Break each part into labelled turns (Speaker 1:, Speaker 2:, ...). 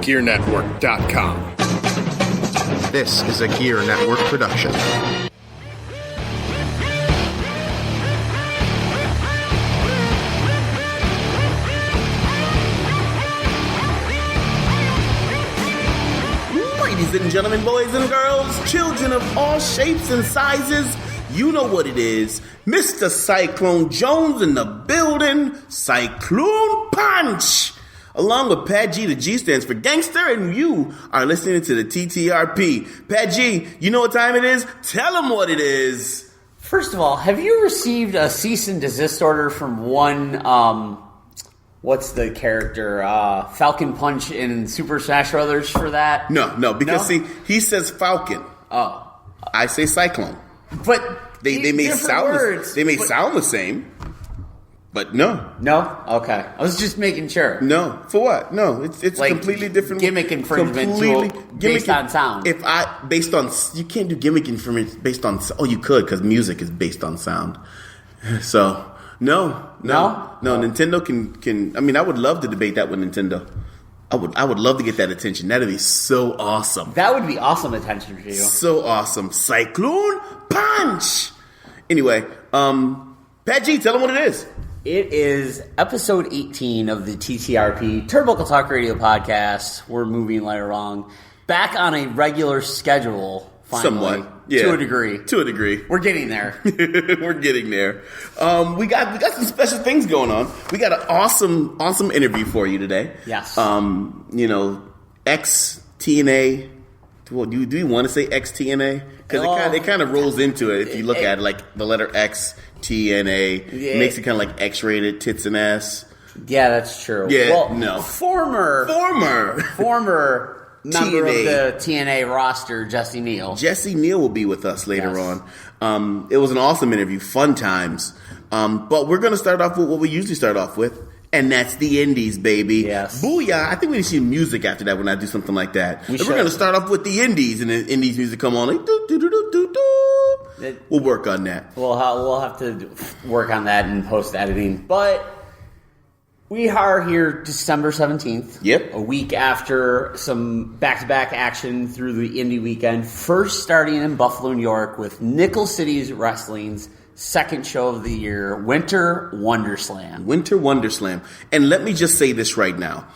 Speaker 1: GearNetwork.com.
Speaker 2: This is a Gear Network production.
Speaker 3: Ladies and gentlemen, boys and girls, children of all shapes and sizes, you know what it is. Mr. Cyclone Jones in the building. Cyclone Punch! Along with Pat G, the G stands for gangster, and you are listening to the TTRP. Pat G, you know what time it is? Tell them what it is.
Speaker 4: First of all, have you received a cease and desist order from one, what's the character, Falcon Punch in Super Smash Brothers for that?
Speaker 3: No, because see, he says Falcon.
Speaker 4: Oh.
Speaker 3: I say Cyclone.
Speaker 4: But
Speaker 3: they may sound
Speaker 4: words,
Speaker 3: sound the same. But no.
Speaker 4: No? Okay. I was just making sure.
Speaker 3: No. For what? No. It's like completely different.
Speaker 4: Gimmick infringement based on sound.
Speaker 3: You can't do gimmick infringement based on, you could, because music is based on sound. So, no. Nintendo can, I mean, I would love to debate that with Nintendo. I would love to get that attention. That'd be so awesome.
Speaker 4: That would be awesome attention for you.
Speaker 3: So awesome. Cyclone Punch! Anyway, Pat G, tell them what it is.
Speaker 4: It is episode 18 of the TTRP, Turbo Talk Radio podcast. We're moving right along. Back on a regular schedule, finally.
Speaker 3: Somewhat. Yeah.
Speaker 4: To a degree. We're getting there.
Speaker 3: We're getting there. We got some special things going on. We got an awesome interview for you today.
Speaker 4: Yes.
Speaker 3: Ex-TNA. Well, do you want to say ex-TNA? Because it kind of rolls into it if you look at it, like the letter X, TNA. Yeah. It makes it kind of like X-rated, tits and ass.
Speaker 4: Yeah, that's true.
Speaker 3: Yeah,
Speaker 4: well,
Speaker 3: no.
Speaker 4: Former member of the TNA roster, Jesse Neal.
Speaker 3: Jesse Neal will be with us later on. It was an awesome interview, fun times. But we're going to start off with what we usually start off with, and that's the indies, baby.
Speaker 4: Yes.
Speaker 3: Booyah. I think we need to see music after that when I do something like that. We're going to start off with the indies, and the indies music come on like do-do-do-do-do. We'll work on that.
Speaker 4: We'll have to work on that in post-editing. But we are here December 17th.
Speaker 3: Yep.
Speaker 4: A week after some back-to-back action through the indie weekend. First starting in Buffalo, New York with Nickel City Wrestling's second show of the year, Winter Wonderslam. And let me just say this right now.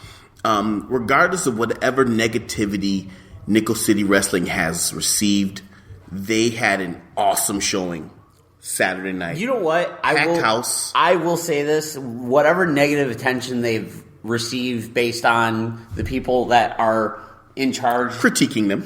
Speaker 4: Regardless of whatever negativity Nickel City Wrestling has received, they had an awesome showing Saturday night. You know what?
Speaker 3: House.
Speaker 4: I will say this. Whatever negative attention they've received based on the people that are in charge.
Speaker 3: Critiquing them.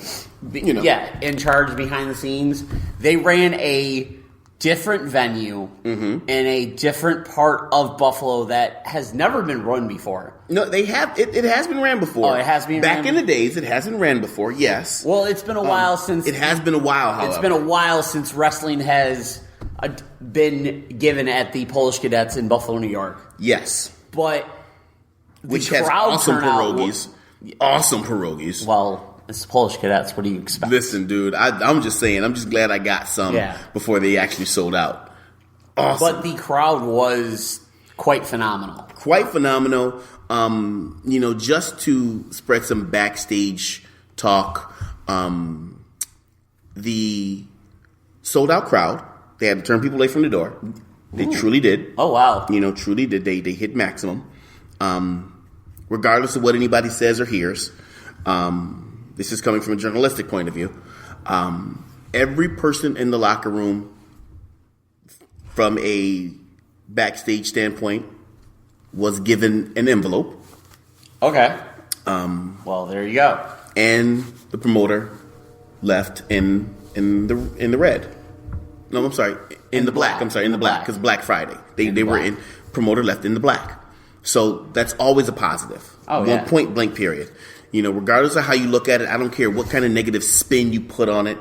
Speaker 4: Yeah, in charge behind the scenes. They ran a different venue in a different part of Buffalo that has never been run before.
Speaker 3: No, they have. It has been ran before.
Speaker 4: Oh, it has been
Speaker 3: back in the days. It hasn't ran before. Yes.
Speaker 4: Well, it's been a while since.
Speaker 3: It has been a while. However,
Speaker 4: it's been a while since wrestling has been given at the Polish Cadets in Buffalo, New York.
Speaker 3: Yes,
Speaker 4: but
Speaker 3: which has awesome pierogies. Awesome pierogies.
Speaker 4: Well, it's Polish Cadets. What do you expect?
Speaker 3: Listen, dude, I'm just saying. I'm just glad I got some before they actually sold out. Awesome.
Speaker 4: But the crowd was quite phenomenal.
Speaker 3: Just to spread some backstage talk, the sold out crowd, they had to turn people away from the door. They truly did.
Speaker 4: Oh, wow.
Speaker 3: Truly did. They hit maximum. Regardless of what anybody says or hears. This is coming from a journalistic point of view. Every person in the locker room, from a backstage standpoint, was given an envelope.
Speaker 4: Okay. Well, there you go.
Speaker 3: And the promoter left in the red. No, I'm sorry, in the black. I'm sorry, in the black, because Black Friday. They were in. Promoter left in the black. So that's always a positive. One point blank period. Regardless of how you look at it, I don't care what kind of negative spin you put on it.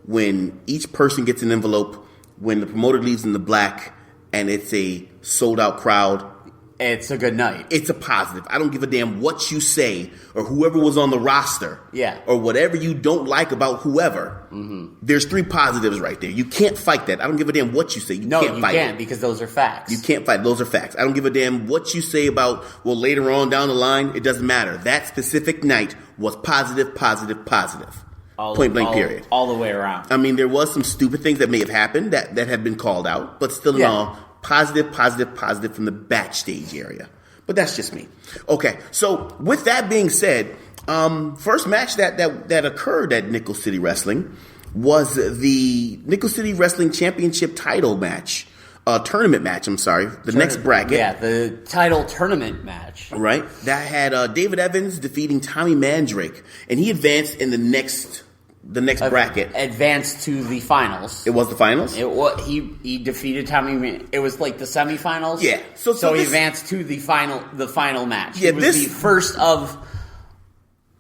Speaker 3: When each person gets an envelope, when the promoter leaves in the black and it's a sold out crowd,
Speaker 4: it's a good night.
Speaker 3: It's a positive. I don't give a damn what you say or whoever was on the roster.
Speaker 4: Yeah.
Speaker 3: Or whatever you don't like about whoever. Mm-hmm. There's 3 positives right there. You can't fight that. I don't give a damn what you say. You can't fight it.
Speaker 4: Because those are facts.
Speaker 3: You can't fight. Those are facts. I don't give a damn what you say about, well, later on down the line, it doesn't matter. That specific night was positive, positive, positive. Point blank, period.
Speaker 4: All the way around.
Speaker 3: I mean, there was some stupid things that may have happened that had been called out, but still in all, positive, positive, positive from the backstage area. But that's just me. Okay, so with that being said, first match that occurred at Nickel City Wrestling was the Nickel City Wrestling Championship title match. Tournament match, I'm sorry. Next bracket.
Speaker 4: Yeah, the title tournament match.
Speaker 3: Right. That had David Evans defeating Tommy Mandrake. And he advanced in the next bracket.
Speaker 4: Advanced to the finals.
Speaker 3: It was the finals?
Speaker 4: He defeated Tommy. It was like the semifinals.
Speaker 3: Yeah.
Speaker 4: So he advanced to the final match.
Speaker 3: Yeah,
Speaker 4: he was the first of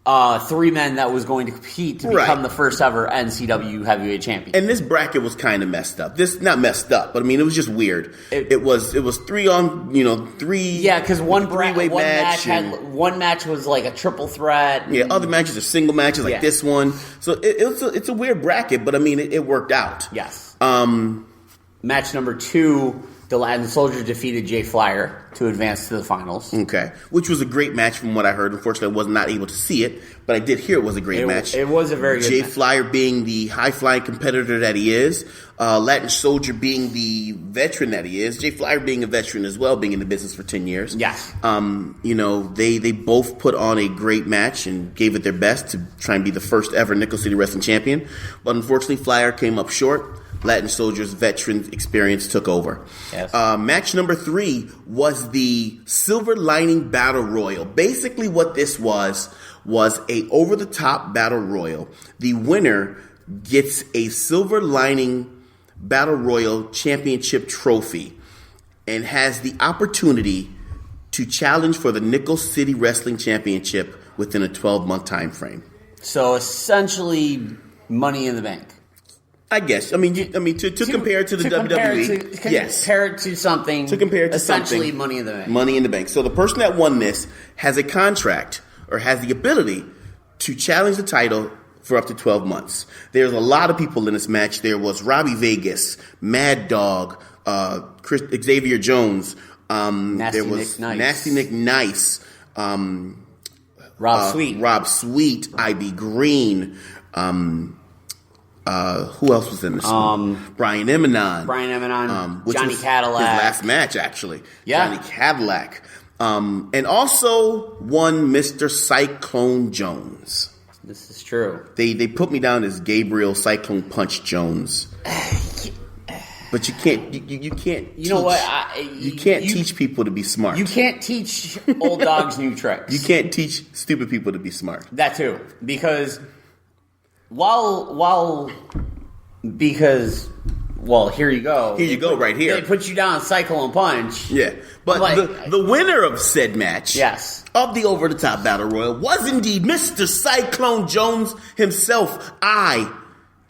Speaker 4: 3 men that was going to compete to become the first ever NCW heavyweight champion.
Speaker 3: And this bracket was kind of messed up. Not messed up, but I mean, it was just weird. It was 3 on, 3.
Speaker 4: Yeah, because one match was like a triple threat.
Speaker 3: Yeah, other matches are single matches like this one. So it's a weird bracket, but I mean, it worked out.
Speaker 4: Yes. Match number 2. The Latin Soldier defeated Jay Flyer to advance to the finals.
Speaker 3: Okay. Which was a great match from what I heard. Unfortunately, I was not able to see it, but I did hear it was a great match.
Speaker 4: It was a very good
Speaker 3: Jay
Speaker 4: match.
Speaker 3: Flyer being the high-flying competitor that he is. Latin Soldier being the veteran that he is. Jay Flyer being a veteran as well, being in the business for 10 years.
Speaker 4: Yes.
Speaker 3: They both put on a great match and gave it their best to try and be the first ever Nickel City Wrestling champion. But unfortunately, Flyer came up short. Latin Soldier's veteran experience took over.
Speaker 4: Yes.
Speaker 3: Match number 3 was the Silver Lining Battle Royal. Basically what this was a over-the-top Battle Royal. The winner gets a Silver Lining Battle Royal Championship trophy and has the opportunity to challenge for the Nickel City Wrestling Championship within a 12-month time frame.
Speaker 4: So essentially, Money in the Bank.
Speaker 3: I guess. I mean, to compare it to the WWE. Yes.
Speaker 4: Compare it to something.
Speaker 3: To compare it to
Speaker 4: essentially
Speaker 3: something.
Speaker 4: Money in the Bank.
Speaker 3: Money in the Bank. So the person that won this has a contract or has the ability to challenge the title for up to 12 months. There's a lot of people in this match. There was Robbie Vegas, Mad Dog, Xavier Jones. Nasty Nick Nice.
Speaker 4: Rob Sweet,
Speaker 3: I.B. Green. Who else was in this one? Brian Eminon,
Speaker 4: Johnny Cadillac.
Speaker 3: His last match, actually.
Speaker 4: Yeah.
Speaker 3: Johnny Cadillac. And also one Mr. Cyclone Jones.
Speaker 4: This is true.
Speaker 3: They put me down as Gabriel Cyclone Punch Jones. But you can't. You can't.
Speaker 4: You know what?
Speaker 3: You can't teach people to be smart.
Speaker 4: You can't teach old dogs new tricks.
Speaker 3: You can't teach stupid people to be smart.
Speaker 4: That too, because here you go.
Speaker 3: Here you go, right here.
Speaker 4: They put you down Cyclone Punch.
Speaker 3: Yeah, but the winner of said match,
Speaker 4: yes,
Speaker 3: of the Over the Top Battle Royal was indeed Mr. Cyclone Jones himself.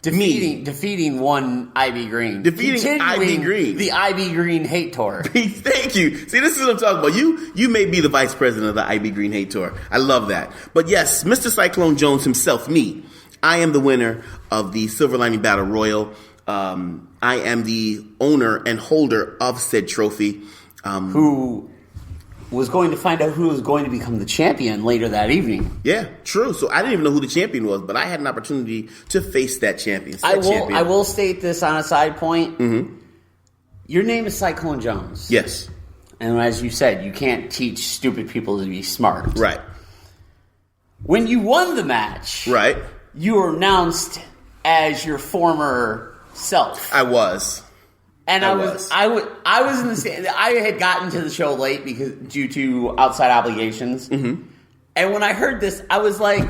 Speaker 4: Defeating one IB Green.
Speaker 3: Defeating IB Green.
Speaker 4: The IB Green Hate Tour.
Speaker 3: Thank you. See, this is what I'm talking about. You may be the vice president of the IB Green Hate Tour. I love that. But yes, Mr. Cyclone Jones himself, me. I am the winner of the Silver Lining Battle Royal. I am the owner and holder of said trophy.
Speaker 4: Who was going to find out who was going to become the champion later that evening.
Speaker 3: Yeah, true. So I didn't even know who the champion was, but I had an opportunity to face that champion.
Speaker 4: I will state this on a side point.
Speaker 3: Mm-hmm.
Speaker 4: Your name is Cyclone Jones.
Speaker 3: Yes.
Speaker 4: And as you said, you can't teach stupid people to be smart.
Speaker 3: Right.
Speaker 4: When you won the match,
Speaker 3: right,
Speaker 4: you were announced as your former self.
Speaker 3: I was.
Speaker 4: And I was in the stand. I had gotten to the show late due to outside obligations.
Speaker 3: Mm-hmm.
Speaker 4: And when I heard this, I was like,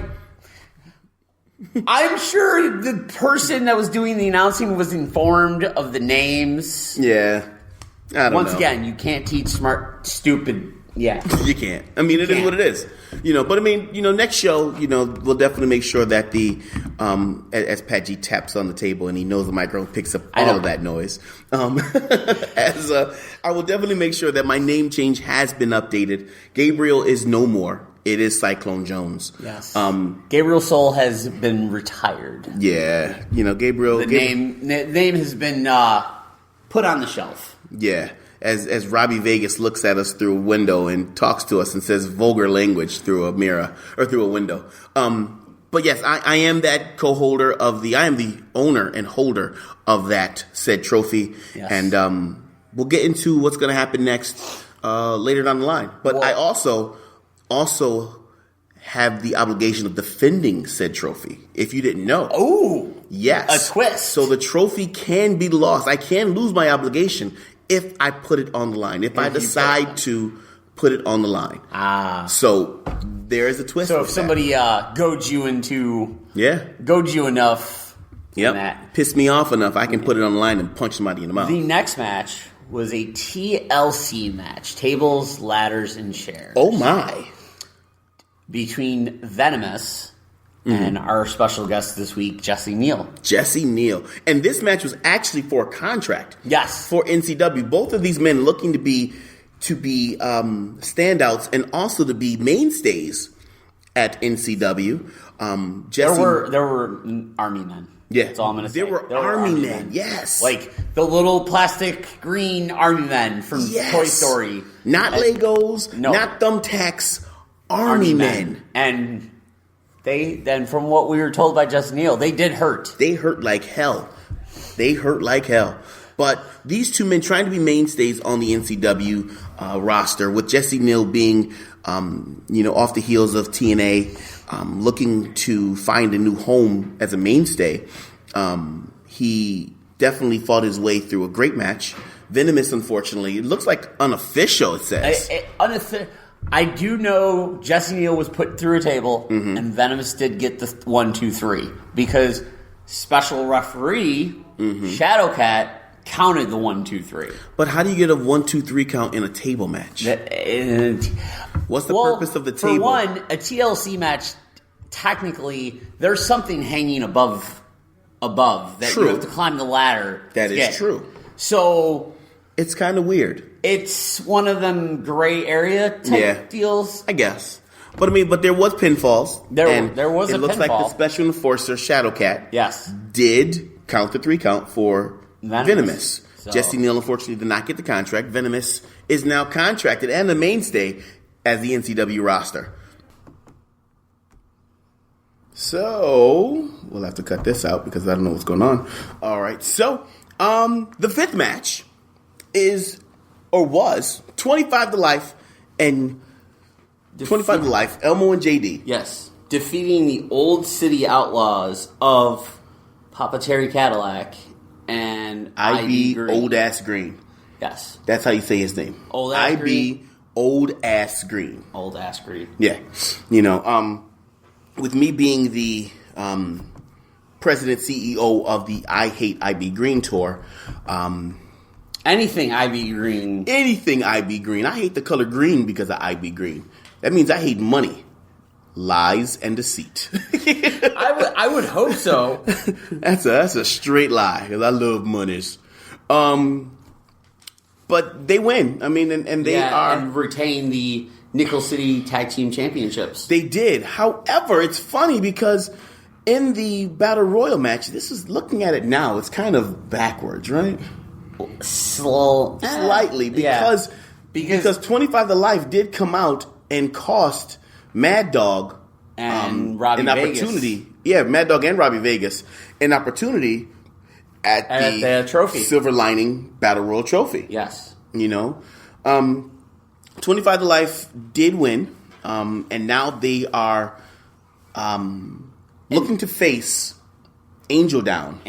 Speaker 4: I'm sure the person that was doing the announcing was informed of the names.
Speaker 3: Yeah. I don't know.
Speaker 4: Once again, you can't teach stupid Yeah.
Speaker 3: You can't. I mean, it is what it is. But I mean, next show, we'll definitely make sure that as Pat G taps on the table and he knows the microphone picks up all of that noise. I will definitely make sure that my name change has been updated. Gabriel is no more. It is Cyclone Jones.
Speaker 4: Yes. Gabriel Soul has been retired.
Speaker 3: Yeah. Gabriel.
Speaker 4: The name has been put on the shelf.
Speaker 3: Yeah. As Robbie Vegas looks at us through a window and talks to us and says vulgar language through a mirror or through a window. But yes, I am that co-holder I am the owner and holder of that said trophy.
Speaker 4: Yes.
Speaker 3: And we'll get into what's going to happen next later down the line. But I also have the obligation of defending said trophy. If you didn't know.
Speaker 4: Oh,
Speaker 3: yes.
Speaker 4: A twist.
Speaker 3: So the trophy can be lost. I can lose my obligation if I put it on the line. If I decide to put it on the line. So there is a twist.
Speaker 4: So if somebody goads you enough.
Speaker 3: Yep. Piss me off enough, I can put it on the line and punch somebody in the mouth.
Speaker 4: The next match was a TLC match. Tables, ladders, and chairs.
Speaker 3: Oh my.
Speaker 4: Between Venomous and our special guest this week, Jesse Neal.
Speaker 3: Jesse Neal. And this match was actually for a contract.
Speaker 4: Yes.
Speaker 3: For NCW. Both of these men looking to be standouts and also to be mainstays at NCW. Jesse,
Speaker 4: there were Army men.
Speaker 3: Yeah.
Speaker 4: That's all I'm going to say.
Speaker 3: There were Army men, yes.
Speaker 4: Like the little plastic green Army men from Toy Story.
Speaker 3: Not Legos, not thumbtacks, Army men.
Speaker 4: And then from what we were told by Jesse Neal, they did hurt.
Speaker 3: They hurt like hell. But these two men trying to be mainstays on the NCW roster, with Jesse Neal being, off the heels of TNA, looking to find a new home as a mainstay. He definitely fought his way through a great match. Venomous, unfortunately, it looks like unofficial, it says.
Speaker 4: I do know Jesse Neal was put through a table, and Venomous did get the 1, 2, 3 because special referee Shadowcat counted the 1, 2, 3.
Speaker 3: But how do you get a 1, 2, 3 count in a table match? What's the purpose of the table?
Speaker 4: For one, a TLC match, technically, there's something hanging above that
Speaker 3: True.
Speaker 4: you have to climb the ladder.
Speaker 3: That is true.
Speaker 4: So
Speaker 3: it's kind of weird.
Speaker 4: It's one of them gray area type deals,
Speaker 3: I guess. But there was pinfalls.
Speaker 4: There was a pinfall.
Speaker 3: It looks like the special enforcer Shadowcat did count the 3 count for Venomous. So. Jesse Neal unfortunately did not get the contract. Venomous is now contracted and a mainstay as the NCW roster. So we'll have to cut this out because I don't know what's going on. All right. So the 5th match was 25 to life and 25 to life, Elmo and JD.
Speaker 4: Yes. Defeating the Old City Outlaws of Papa Terry Cadillac and IB
Speaker 3: Old Ass Green.
Speaker 4: Yes.
Speaker 3: That's how you say his name.
Speaker 4: Old Ass Green.
Speaker 3: Old Ass Green.
Speaker 4: Old Ass Green.
Speaker 3: Yeah. With me being the president CEO of the I Hate IB Green tour,
Speaker 4: anything IB Green.
Speaker 3: Anything IB Green. I hate the color green because of IB Green. That means I hate money, lies, and deceit.
Speaker 4: I would hope so.
Speaker 3: That's a straight lie because I love monies. But they win. I mean, and they
Speaker 4: and retain the Nickel City Tag Team Championships.
Speaker 3: They did. However, it's funny because in the Battle Royal match, this is looking at it now, it's kind of backwards, right? Slightly because 25 to life did come out and cost Mad Dog
Speaker 4: and Robbie
Speaker 3: an opportunity.
Speaker 4: Vegas.
Speaker 3: Yeah, Mad Dog and Robbie Vegas an opportunity at the
Speaker 4: trophy.
Speaker 3: Silver Lining Battle Royal trophy.
Speaker 4: Yes.
Speaker 3: 25 to life did win, and now they are looking to face Angel Down.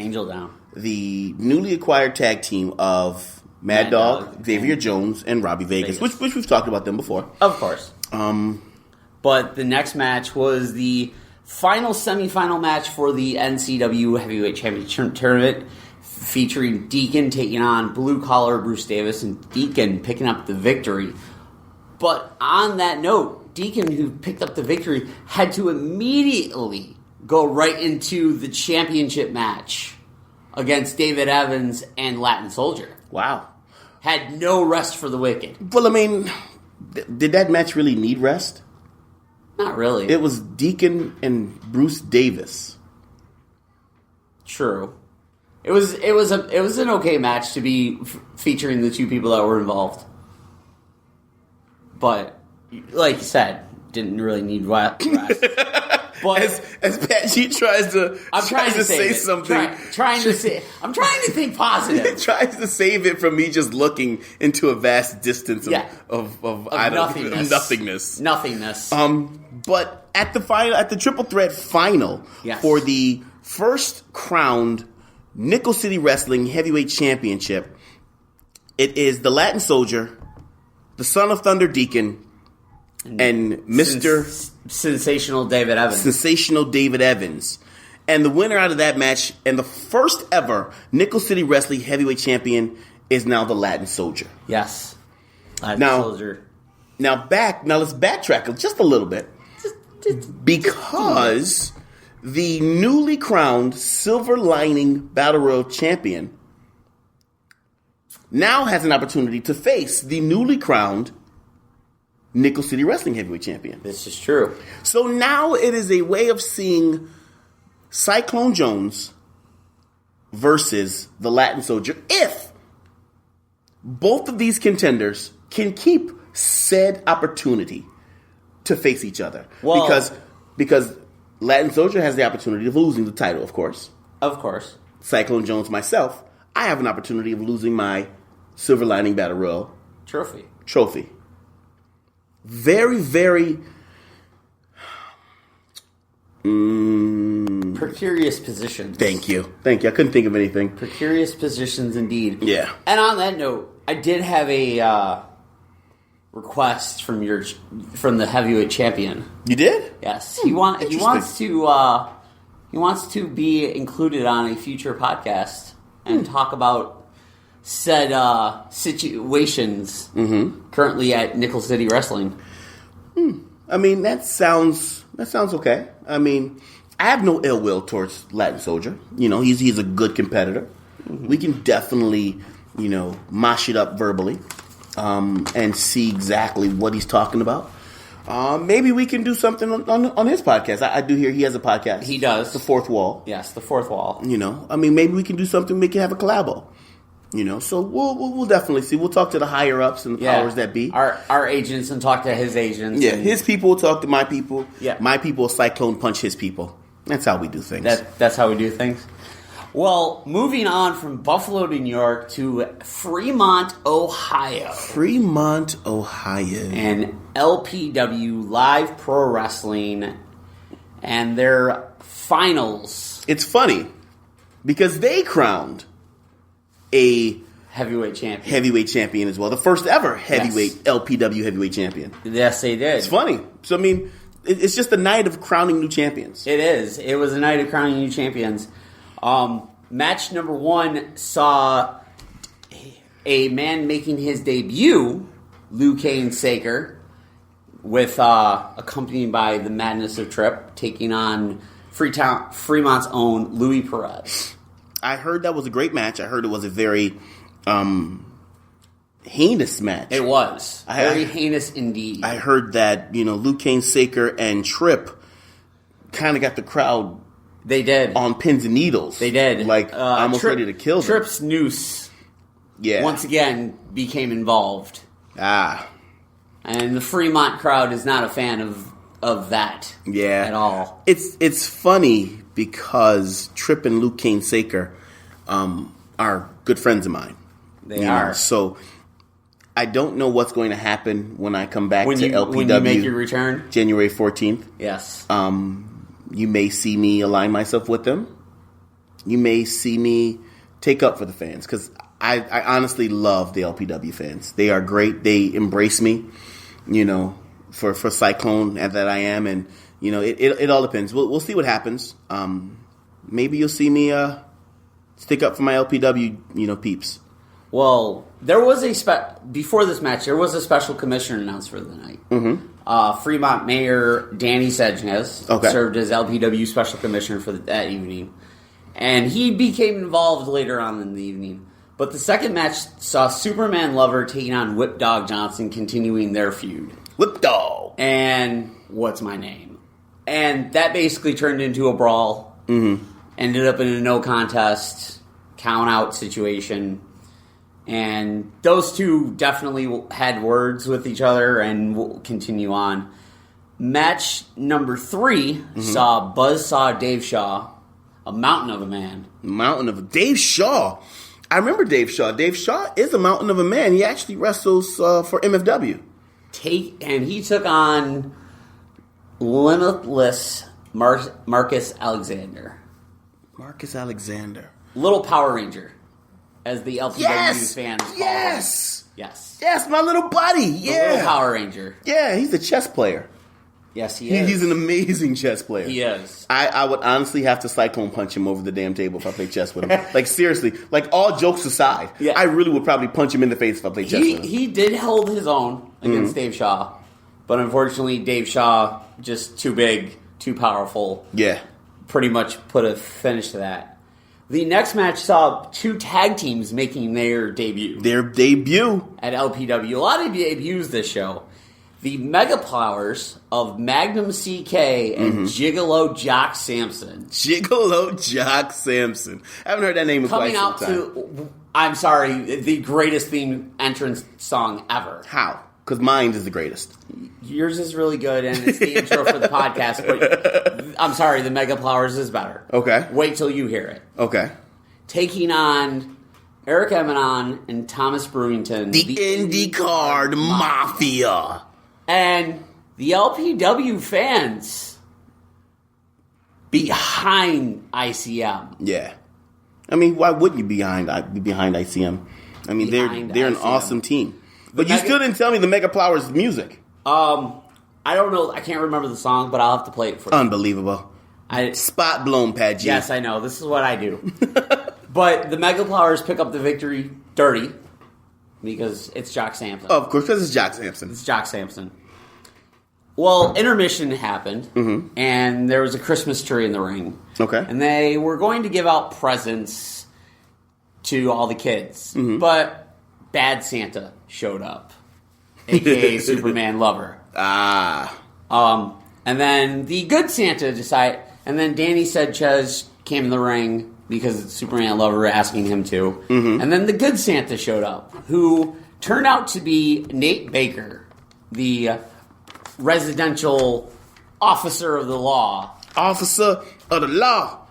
Speaker 3: The newly acquired tag team of Mad Dog, Xavier Jones, and Robbie Vegas. Which we've talked about them before.
Speaker 4: Of course. But the next match was the final semifinal match for the NCW Heavyweight Championship Tournament, featuring Deacon taking on Blue Collar Bruce Davis, and Deacon picking up the victory. But on that note, Deacon, who picked up the victory, had to immediately go right into the championship match against David Evans and Latin Soldier.
Speaker 3: Wow.
Speaker 4: Had no rest for the wicked.
Speaker 3: Well, I mean, did that match really need rest?
Speaker 4: Not really.
Speaker 3: It was Deacon and Bruce Davis.
Speaker 4: True. It was an okay match to be featuring the two people that were involved. But, like you said, didn't really need rest. But
Speaker 3: as Patchy tries to say something,
Speaker 4: I'm trying to think positive.
Speaker 3: Tries to save it from me just looking into a vast distance of nothingness.
Speaker 4: Nothingness.
Speaker 3: But at the triple threat final for the first crowned Nickel City Wrestling Heavyweight Championship, it is the Latin Soldier, the Son of Thunder Deacon, and Mr.
Speaker 4: Sensational David Evans.
Speaker 3: Sensational David Evans. And the winner out of that match, and the first ever Nickel City Wrestling Heavyweight Champion, is now the Latin Soldier.
Speaker 4: Yes. Latin Soldier.
Speaker 3: Now let's backtrack just a little bit. Because the newly crowned Silver Lining Battle Royal Champion now has an opportunity to face the newly crowned Nickel City Wrestling Heavyweight Champion.
Speaker 4: This is true.
Speaker 3: So now it is a way of seeing Cyclone Jones versus the Latin Soldier if both of these contenders can keep said opportunity to face each other.
Speaker 4: Well,
Speaker 3: because Latin Soldier has the opportunity of losing the title, of course.
Speaker 4: Of course.
Speaker 3: Cyclone Jones, myself, I have an opportunity of losing my Silver Lining Battle Royal trophy. Very, very
Speaker 4: precarious positions.
Speaker 3: Thank you. I couldn't think of anything.
Speaker 4: Precarious positions indeed.
Speaker 3: Yeah.
Speaker 4: And on that note, I did have a request from the heavyweight champion.
Speaker 3: You did?
Speaker 4: Yes. He wants to be included on a future podcast and talk about said situations currently at Nickel City Wrestling.
Speaker 3: I mean, that sounds okay. I mean, I have no ill will towards Latin Soldier. You know, he's a good competitor. We can definitely, mosh it up verbally and see exactly what he's talking about. Maybe we can do something on his podcast. I do hear he has a podcast.
Speaker 4: He does.
Speaker 3: The Fourth Wall.
Speaker 4: Yes, The Fourth Wall.
Speaker 3: I mean, maybe we can do something. We can have a collabo. So we'll definitely see. We'll talk to the higher ups and the powers that be.
Speaker 4: Our agents and talk to his agents.
Speaker 3: Yeah, his people will talk to my people.
Speaker 4: Yeah.
Speaker 3: My people will cyclone punch his people. That's how we do things.
Speaker 4: That's how we do things. Well, moving on from Buffalo, New York to Fremont, Ohio.
Speaker 3: Fremont, Ohio.
Speaker 4: And LPW Live Pro Wrestling and their finals.
Speaker 3: It's funny because they crowned a
Speaker 4: heavyweight champion
Speaker 3: as well. The first ever LPW heavyweight champion.
Speaker 4: Yes, they did.
Speaker 3: It's funny. So, I mean, it's just a night of crowning new champions.
Speaker 4: It is. It was a night of crowning new champions. Match number 1 saw a man making his debut, Liu Kane Saker, with accompanied by the Madness of Trip, taking on Fremont's own Louis Perez.
Speaker 3: I heard that was a great match. I heard it was a very heinous match.
Speaker 4: It was. Very heinous indeed.
Speaker 3: I heard that, Liu Kane Saker and Tripp kind of got the crowd.
Speaker 4: They did.
Speaker 3: On pins and needles.
Speaker 4: They did.
Speaker 3: Almost ready to kill them.
Speaker 4: Tripp's noose once again became involved. And the Fremont crowd is not a fan of that at all.
Speaker 3: It's funny because Tripp and Liu Kane Saker are good friends of mine.
Speaker 4: They are.
Speaker 3: So I don't know what's going to happen when I come back to LPW.
Speaker 4: When you make your return?
Speaker 3: January 14th.
Speaker 4: Yes.
Speaker 3: You may see me align myself with them. You may see me take up for the fans because I honestly love the LPW fans. They are great. They embrace me, for Cyclone that I am. And, it all depends. We'll see what happens. Maybe you'll see me stick up for my LPW, peeps.
Speaker 4: Well, there was before this match, there was a special commissioner announced for the night. Mm-hmm. Fremont Mayor Danny Sanchez served as LPW special commissioner for that evening. And he became involved later on in the evening. But the second match saw Superman Lover taking on Whip Dog Johnson, continuing their feud.
Speaker 3: Whip Dog!
Speaker 4: And what's my name? And that basically turned into a brawl. Mm-hmm. Ended up in a no contest, count-out situation. And those two definitely had words with each other and will continue on. Match number 3 saw Buzzsaw Dave Shaw, a mountain of a man.
Speaker 3: Dave Shaw. I remember Dave Shaw. Dave Shaw is a mountain of a man. He actually wrestles for MFW.
Speaker 4: And he took on Limitless Marcus Alexander.
Speaker 3: Marcus Alexander.
Speaker 4: Little Power Ranger, as the LPW fans call him. Yes,
Speaker 3: my little buddy.
Speaker 4: The Little Power Ranger.
Speaker 3: Yeah, he's a chess player.
Speaker 4: Yes, he is.
Speaker 3: He's an amazing chess player.
Speaker 4: He is.
Speaker 3: I would honestly have to cyclone punch him over the damn table if I played chess with him. Like, seriously. Like, all jokes aside, I really would probably punch him in the face if I played chess with him.
Speaker 4: He did hold his own against Dave Shaw. But unfortunately, Dave Shaw, just too big, too powerful.
Speaker 3: Yeah.
Speaker 4: Pretty much put a finish to that. The next match saw 2 tag teams making their debut. At LPW. A lot of debuts this show. The Mega Powers of Magnum CK and Gigolo Jock Sampson.
Speaker 3: Gigolo Jock Sampson. I haven't heard that name in quite some time.
Speaker 4: Coming out to, I'm sorry, the greatest theme entrance song ever.
Speaker 3: How? Because mine is the greatest.
Speaker 4: Yours is really good, and it's the intro for the podcast, but I'm sorry, the Mega Powers is better.
Speaker 3: Okay.
Speaker 4: Wait till you hear it.
Speaker 3: Okay.
Speaker 4: Taking on Eric Emanon and Thomas Brewington.
Speaker 3: The IndyCar Mafia.
Speaker 4: And the LPW fans behind ICM.
Speaker 3: Yeah. I mean, why wouldn't you be behind ICM? I mean, they're an awesome team. But you still didn't tell me the Mega Powers music.
Speaker 4: I don't know. I can't remember the song, but I'll have to play it for you.
Speaker 3: Unbelievable. Spot blown, Pat G.
Speaker 4: Yes, I know. This is what I do. But the Mega Powers pick up the victory dirty because it's Jock Sampson.
Speaker 3: Of course, because it's Jock Sampson.
Speaker 4: It's Jock Sampson. Well, intermission happened, and there was a Christmas tree in the ring.
Speaker 3: Okay.
Speaker 4: And they were going to give out presents to all the kids. But Bad Santa showed up, a.k.a. Superman Lover. And then the Good Santa decided, and then Danny Sanchez came in the ring because Superman Lover were asking him to. And then the Good Santa showed up, who turned out to be Nate Baker, the residential officer of the law.
Speaker 3: Officer of the law.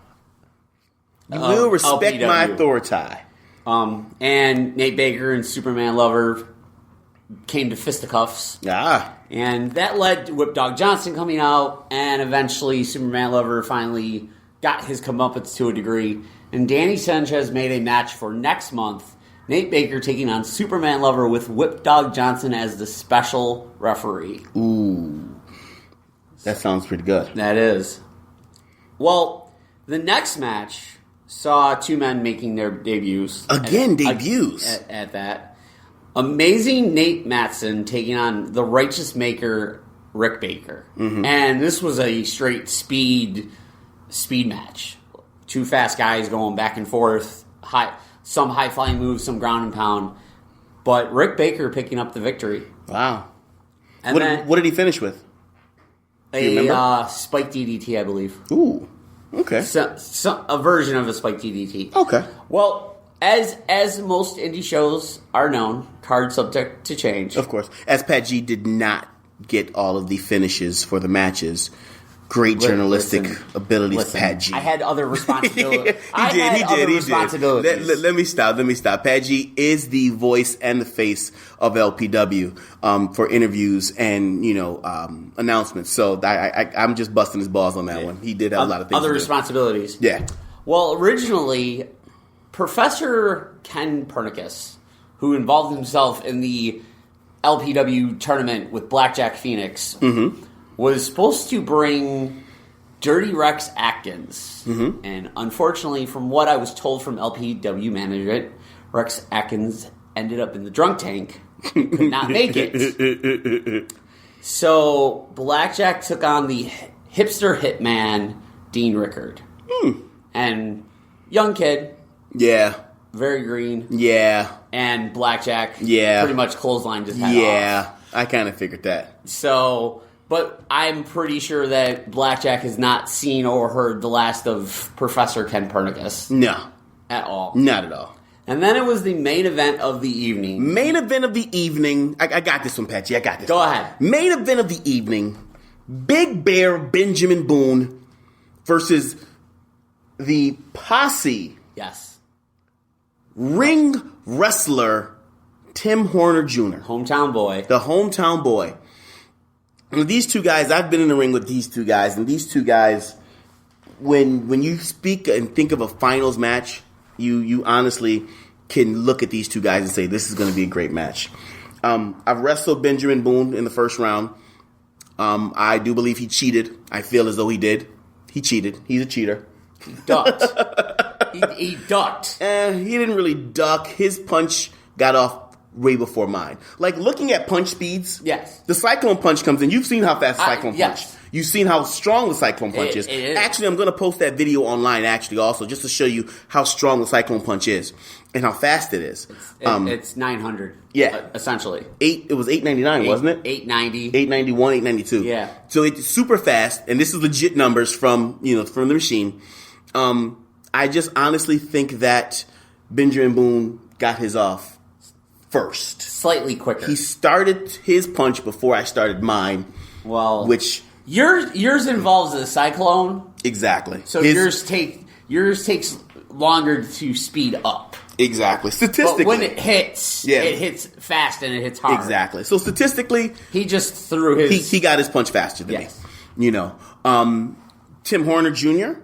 Speaker 3: You will respect
Speaker 4: LPW.
Speaker 3: my authority.
Speaker 4: And Nate Baker and Superman Lover came to fisticuffs. And that led to Whip Dog Johnson coming out, and eventually Superman Lover finally got his comeuppance to a degree. And Danny Sanchez made a match for next month. Nate Baker taking on Superman Lover with Whip Dog Johnson as the special referee.
Speaker 3: Ooh. That sounds pretty good.
Speaker 4: That is. Well, the next match saw 2 men making their debuts.
Speaker 3: Debuts.
Speaker 4: At that. Amazing Nate Matson taking on the Righteous Maker, Rick Baker. And this was a straight speed match. 2 fast guys going back and forth. Some high-flying moves, some ground and pound. But Rick Baker picking up the victory.
Speaker 3: Wow.
Speaker 4: And
Speaker 3: what did he finish with?
Speaker 4: A spike DDT, I believe.
Speaker 3: Ooh. Okay.
Speaker 4: A version of a spike DDT.
Speaker 3: Okay.
Speaker 4: Well, as most indie shows are known, card subject to change.
Speaker 3: Of course. As Pat G did not get all of the finishes for the matches. Great journalistic abilities, Pat G.
Speaker 4: I had other responsibilities.
Speaker 3: he did. Let me stop. Pat G is the voice and the face of LPW for interviews and announcements. So I'm just busting his balls on that one. He did have a lot of things.
Speaker 4: Other responsibilities.
Speaker 3: Yeah.
Speaker 4: Well, originally, Professor Ken Pernicus, who involved himself in the LPW tournament with Blackjack Phoenix, was supposed to bring Dirty Rex Atkins. And unfortunately, from what I was told from LPW management, Rex Atkins ended up in the drunk tank. Could not make it. So Blackjack took on the hipster hitman, Dean Rickard. And young kid.
Speaker 3: Yeah.
Speaker 4: Very green.
Speaker 3: Yeah.
Speaker 4: And Blackjack
Speaker 3: pretty
Speaker 4: much clotheslined his head off.
Speaker 3: I kind of figured that.
Speaker 4: So, but I'm pretty sure that Blackjack has not seen or heard the last of Professor Ken Pernicus.
Speaker 3: No.
Speaker 4: At all.
Speaker 3: Not at all.
Speaker 4: And then it was the main event of the evening.
Speaker 3: Main event of the evening. I got this one, Patchy. I got this.
Speaker 4: Go ahead.
Speaker 3: Main event of the evening. Big Bear Benjamin Boone versus the Posse.
Speaker 4: Yes.
Speaker 3: Ring wrestler Tim Horner Jr.
Speaker 4: Hometown boy.
Speaker 3: The hometown boy. And these two guys, I've been in the ring with these two guys, and these two guys, when you speak and think of a finals match, you honestly can look at these two guys and say, this is going to be a great match. I've wrestled Benjamin Boone in the first round. I do believe he cheated. I feel as though he did. He cheated. He's a cheater.
Speaker 4: He ducked. he ducked.
Speaker 3: He didn't really duck. His punch got off way before mine. Like, looking at punch speeds,
Speaker 4: yes.
Speaker 3: The Cyclone Punch comes in. You've seen how fast the Cyclone
Speaker 4: yes.
Speaker 3: Punch. You've seen how strong the Cyclone Punch is.
Speaker 4: It is.
Speaker 3: Actually, I'm going to post that video online, actually, also, just to show you how strong the Cyclone Punch is and how fast it is.
Speaker 4: It's 900.
Speaker 3: Yeah.
Speaker 4: Essentially.
Speaker 3: It was $8.99, wasn't it?
Speaker 4: $8.90.
Speaker 3: $8.91, $8.92.
Speaker 4: Yeah.
Speaker 3: So it's super fast, and this is legit numbers from the machine. I just honestly think that Benjamin Boone got his off first.
Speaker 4: Slightly quicker.
Speaker 3: He started his punch before I started mine.
Speaker 4: Well,
Speaker 3: which
Speaker 4: yours involves a cyclone.
Speaker 3: Exactly.
Speaker 4: So yours takes longer to speed up.
Speaker 3: Exactly. Statistically,
Speaker 4: but when it hits fast and it hits hard.
Speaker 3: Exactly. So statistically,
Speaker 4: he just threw his.
Speaker 3: He got his punch faster than me. Tim Horner Jr.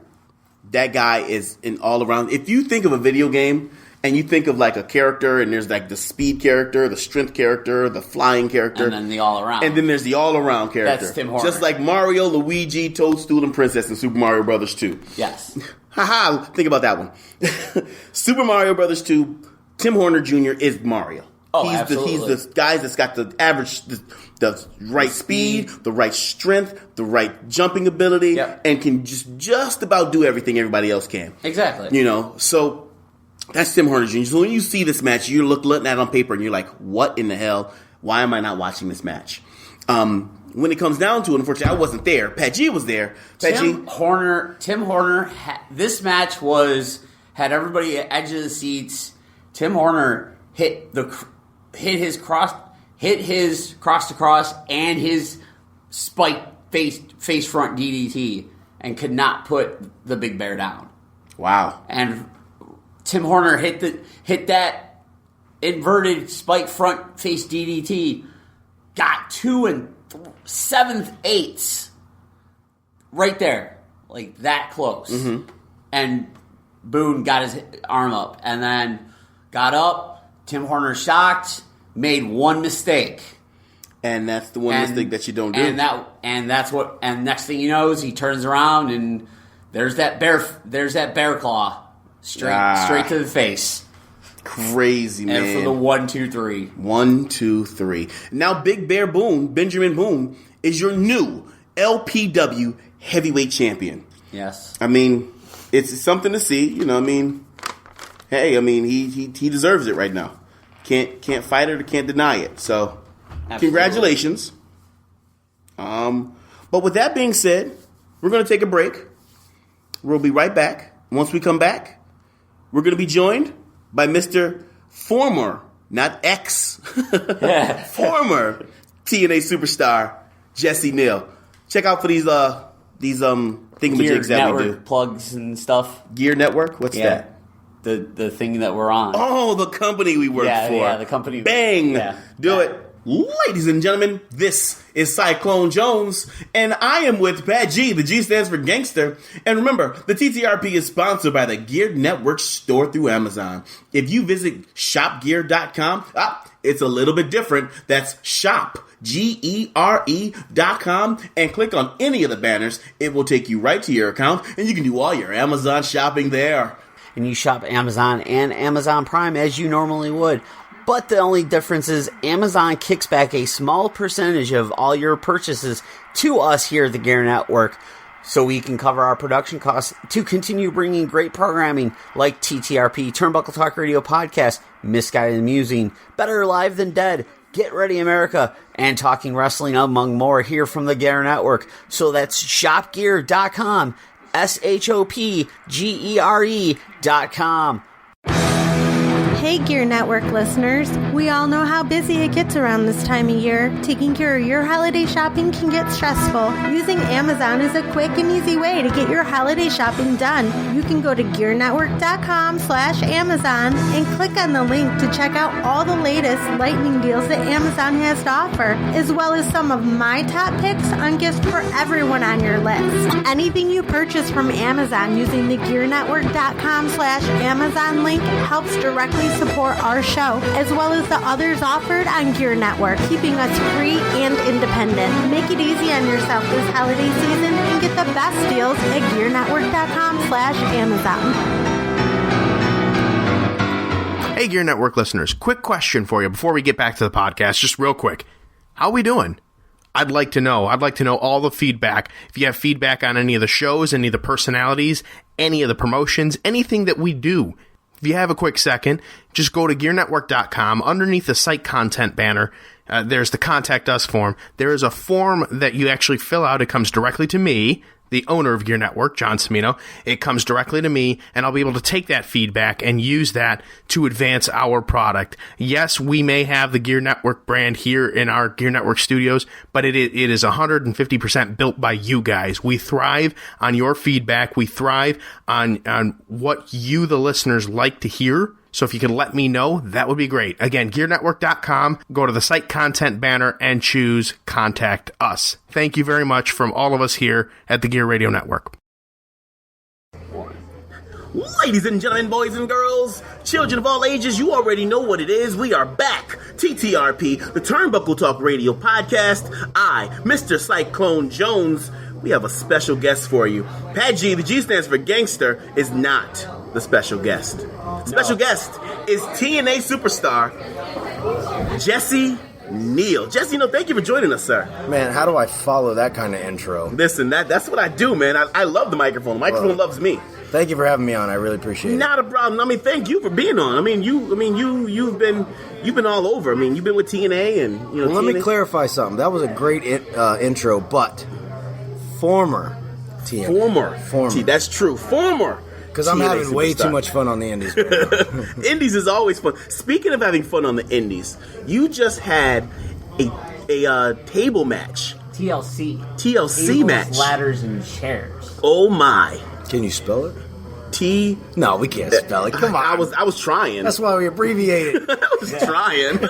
Speaker 3: That guy is an all around. If you think of a video game and you think of like a character, and there's like the speed character, the strength character, the flying character,
Speaker 4: and then the all around,
Speaker 3: and then there's the all around character.
Speaker 4: That's Tim Horner.
Speaker 3: Just like Mario, Luigi, Toadstool, and Princess in Super Mario Brothers 2.
Speaker 4: Yes.
Speaker 3: Haha, think about that one. Super Mario Brothers 2, Tim Horner Jr. is Mario.
Speaker 4: Oh,
Speaker 3: he's
Speaker 4: absolutely.
Speaker 3: The guy that's got the average, the right speed, the right strength, the right jumping ability, and can just about do everything everybody else can.
Speaker 4: Exactly.
Speaker 3: So that's Tim Horner Jr. So when you see this match, you're looking at it on paper and you're like, what in the hell? Why am I not watching this match? When it comes down to it, unfortunately, I wasn't there. Pat G was there.
Speaker 4: Tim Horner. This match had everybody at the edge of the seats. Tim Horner hit his cross to cross and his spike face front DDT and could not put the Big Bear down.
Speaker 3: Wow.
Speaker 4: And Tim Horner hit that inverted spike front face DDT, got 2 7/8 right there, like that close. Mm-hmm. And Boone got his arm up and then got up. Tim Horner shocked, made one mistake.
Speaker 3: And that's the one mistake that you don't do.
Speaker 4: And next thing you know is he turns around and there's that bear claw straight to the face.
Speaker 3: Crazy, man.
Speaker 4: And for the 1, 2, 3.
Speaker 3: 1, 2, 3. Now Big Bear Boone, Benjamin Boone, is your new LPW heavyweight champion.
Speaker 4: Yes.
Speaker 3: I mean, it's something to see, Hey, he deserves it right now. Can't fight it or can't deny it. So, absolutely. Congratulations. But with that being said, we're going to take a break. We'll be right back. Once we come back, we're going to be joined by Mr. Former, not ex, former TNA superstar Jesse Neal. Check out for these thingamajigs that we do.
Speaker 4: Plugs and stuff.
Speaker 3: Gear Network? What's that?
Speaker 4: The thing that we're on.
Speaker 3: Oh, the company we work for.
Speaker 4: Yeah, the company.
Speaker 3: Bang! Do it. Ladies and gentlemen, this is Cyclone Jones, and I am with Pat G. The G stands for Gangster. And remember, the TTRP is sponsored by the Gear Network store through Amazon. If you visit shopgear.com, it's a little bit different. That's shop, GERE.com, and click on any of the banners. It will take you right to your account, and you can do all your Amazon shopping there.
Speaker 4: and you shop Amazon and Amazon Prime as you normally would. But the only difference is Amazon kicks back a small percentage of all your purchases to us here at the Gear Network, so we can cover our production costs to continue bringing great programming like TTRP, Turnbuckle Talk Radio Podcast, Misguided Amusing, Better Alive Than Dead, Get Ready America, and Talking Wrestling, among more, here from the Gear Network. So that's shopgear.com, SHOPGERE.com.
Speaker 1: Hey Gear Network listeners, we all know how busy it gets around this time of year. Taking care of your holiday shopping can get stressful. Using Amazon is a quick and easy way to get your holiday shopping done. You can go to gearnetwork.com/Amazon and click on the link to check out all the latest lightning deals that Amazon has to offer, as well as some of my top picks on gifts for everyone on your list. Anything you purchase from Amazon using the gearnetwork.com/Amazon link helps directly support our show, as well as the others offered on Gear Network, keeping us free and independent. Make it easy on yourself this holiday season and get the best deals at gearnetwork.com/Amazon.
Speaker 2: Hey, Gear Network listeners, quick question for you before we get back to the podcast, just real quick. How are we doing? I'd like to know. I'd like to know all the feedback. If you have feedback on any of the shows, any of the personalities, any of the promotions, anything that we do, if you have a quick second, just go to gearnetwork.com. Underneath the site content banner, there's the Contact Us form. There is a form that you actually fill out. It comes directly to me, the owner of Gear Network, John Cimino. It comes directly to me, and I'll be able to take that feedback and use that to advance our product. Yes, we may have the Gear Network brand here in our Gear Network studios, but it is 150% built by you guys. We thrive on your feedback. We thrive on what you, the listeners, like to hear. So if you can let me know, that would be great. Again, gearnetwork.com, go to the site content banner and choose Contact Us. Thank you very much from all of us here at the Gear Radio Network.
Speaker 3: Ladies and gentlemen, boys and girls, children of all ages, you already know what it is. We are back. TTRP, the Turnbuckle Talk Radio Podcast. I, Mr. Cyclone Jones, we have a special guest for you. Pat G, the G stands for gangster, is not the special guest. The special guest is TNA superstar Jesse Neal. Jesse, thank you for joining us, sir.
Speaker 5: Man, how do I follow that kind of intro?
Speaker 3: Listen, that's what I do, man. I love the microphone. The microphone loves me.
Speaker 5: Thank you for having me on. I really appreciate it.
Speaker 3: Not a problem. I mean, thank you for being on. You've been all over. I mean, you've been with TNA and
Speaker 5: Well, let me clarify something. That was a great intro, but former TNA. Former.
Speaker 3: That's true. Former.
Speaker 5: Because I'm having way too much fun on the indies.
Speaker 3: Indies is always fun. Speaking of having fun on the indies, you just had a table match.
Speaker 4: TLC
Speaker 3: Tables,
Speaker 4: match. Ladders and chairs.
Speaker 3: Oh my.
Speaker 5: Can you spell it?
Speaker 3: T.
Speaker 5: No, we can't spell it. Come on.
Speaker 3: I was trying.
Speaker 5: That's why we abbreviate it.
Speaker 3: I was trying.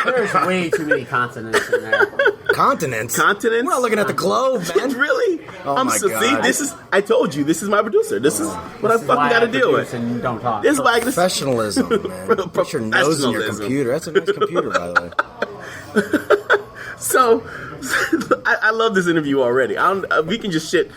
Speaker 4: There's way too many consonants in there.
Speaker 5: Continents?
Speaker 3: Continents?
Speaker 5: We're not looking at the globe, man.
Speaker 3: Really?
Speaker 5: Oh my God.
Speaker 3: See, I told you, this is my producer. This is what I fucking got to deal with.
Speaker 4: And don't talk.
Speaker 3: This is why
Speaker 5: Professionalism, man. Put your nose in your computer. That's a nice computer, by the way.
Speaker 3: So, I love this interview already. We can just shit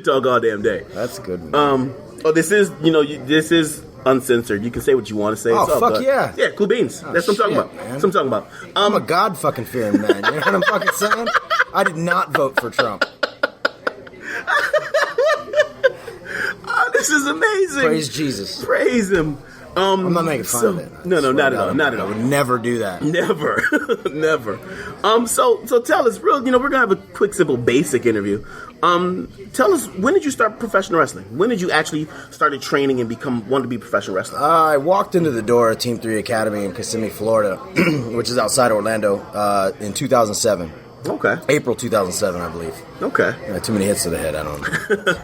Speaker 3: talk all damn day.
Speaker 5: That's good, man.
Speaker 3: This is uncensored. You can say what you want to say.
Speaker 5: Oh, fuck yeah.
Speaker 3: Yeah, cool beans. That's what I'm talking about.
Speaker 5: Man.
Speaker 3: That's what I'm talking about.
Speaker 5: I'm a God fucking fearing man. You know what I'm fucking saying? I did not vote for Trump.
Speaker 3: Oh, this is amazing.
Speaker 5: Praise Jesus.
Speaker 3: Praise him.
Speaker 5: I'm not making fun of it.
Speaker 3: No, not at all. Not at all.
Speaker 5: I would never do that.
Speaker 3: Never. Never. So tell us, we're gonna have a quick, simple, basic interview. Tell us, when did you start professional wrestling? When did you actually started training and want to be a professional wrestler?
Speaker 5: I walked into the door at Team 3 Academy in Kissimmee, Florida, which is outside Orlando, in 2007.
Speaker 3: Okay.
Speaker 5: April 2007, I believe.
Speaker 3: Okay.
Speaker 5: Too many hits to the head, I don't know.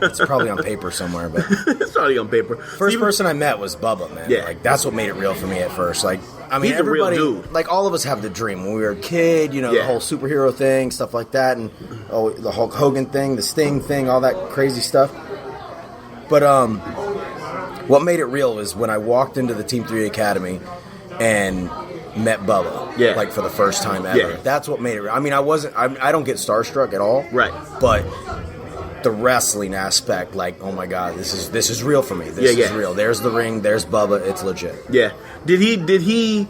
Speaker 5: It's probably on paper somewhere, but...
Speaker 3: It's probably on paper.
Speaker 5: First person I met was Bubba, man.
Speaker 3: Yeah.
Speaker 5: Like, that's what made it real for me at first. Like, I mean,
Speaker 3: He's a real
Speaker 5: everybody...
Speaker 3: dude.
Speaker 5: Like, all of us have the dream. When we were a kid, the whole superhero thing, stuff like that, and the Hulk Hogan thing, the Sting thing, all that crazy stuff. But, what made it real was when I walked into the Team 3 Academy and met Bubba, like for the first time ever.
Speaker 3: Yeah.
Speaker 5: That's what made it. I mean, I don't get starstruck at all,
Speaker 3: right?
Speaker 5: But the wrestling aspect, like, oh my god, this is real for me. This is real. There's the ring. There's Bubba. It's legit.
Speaker 3: Yeah. Did he?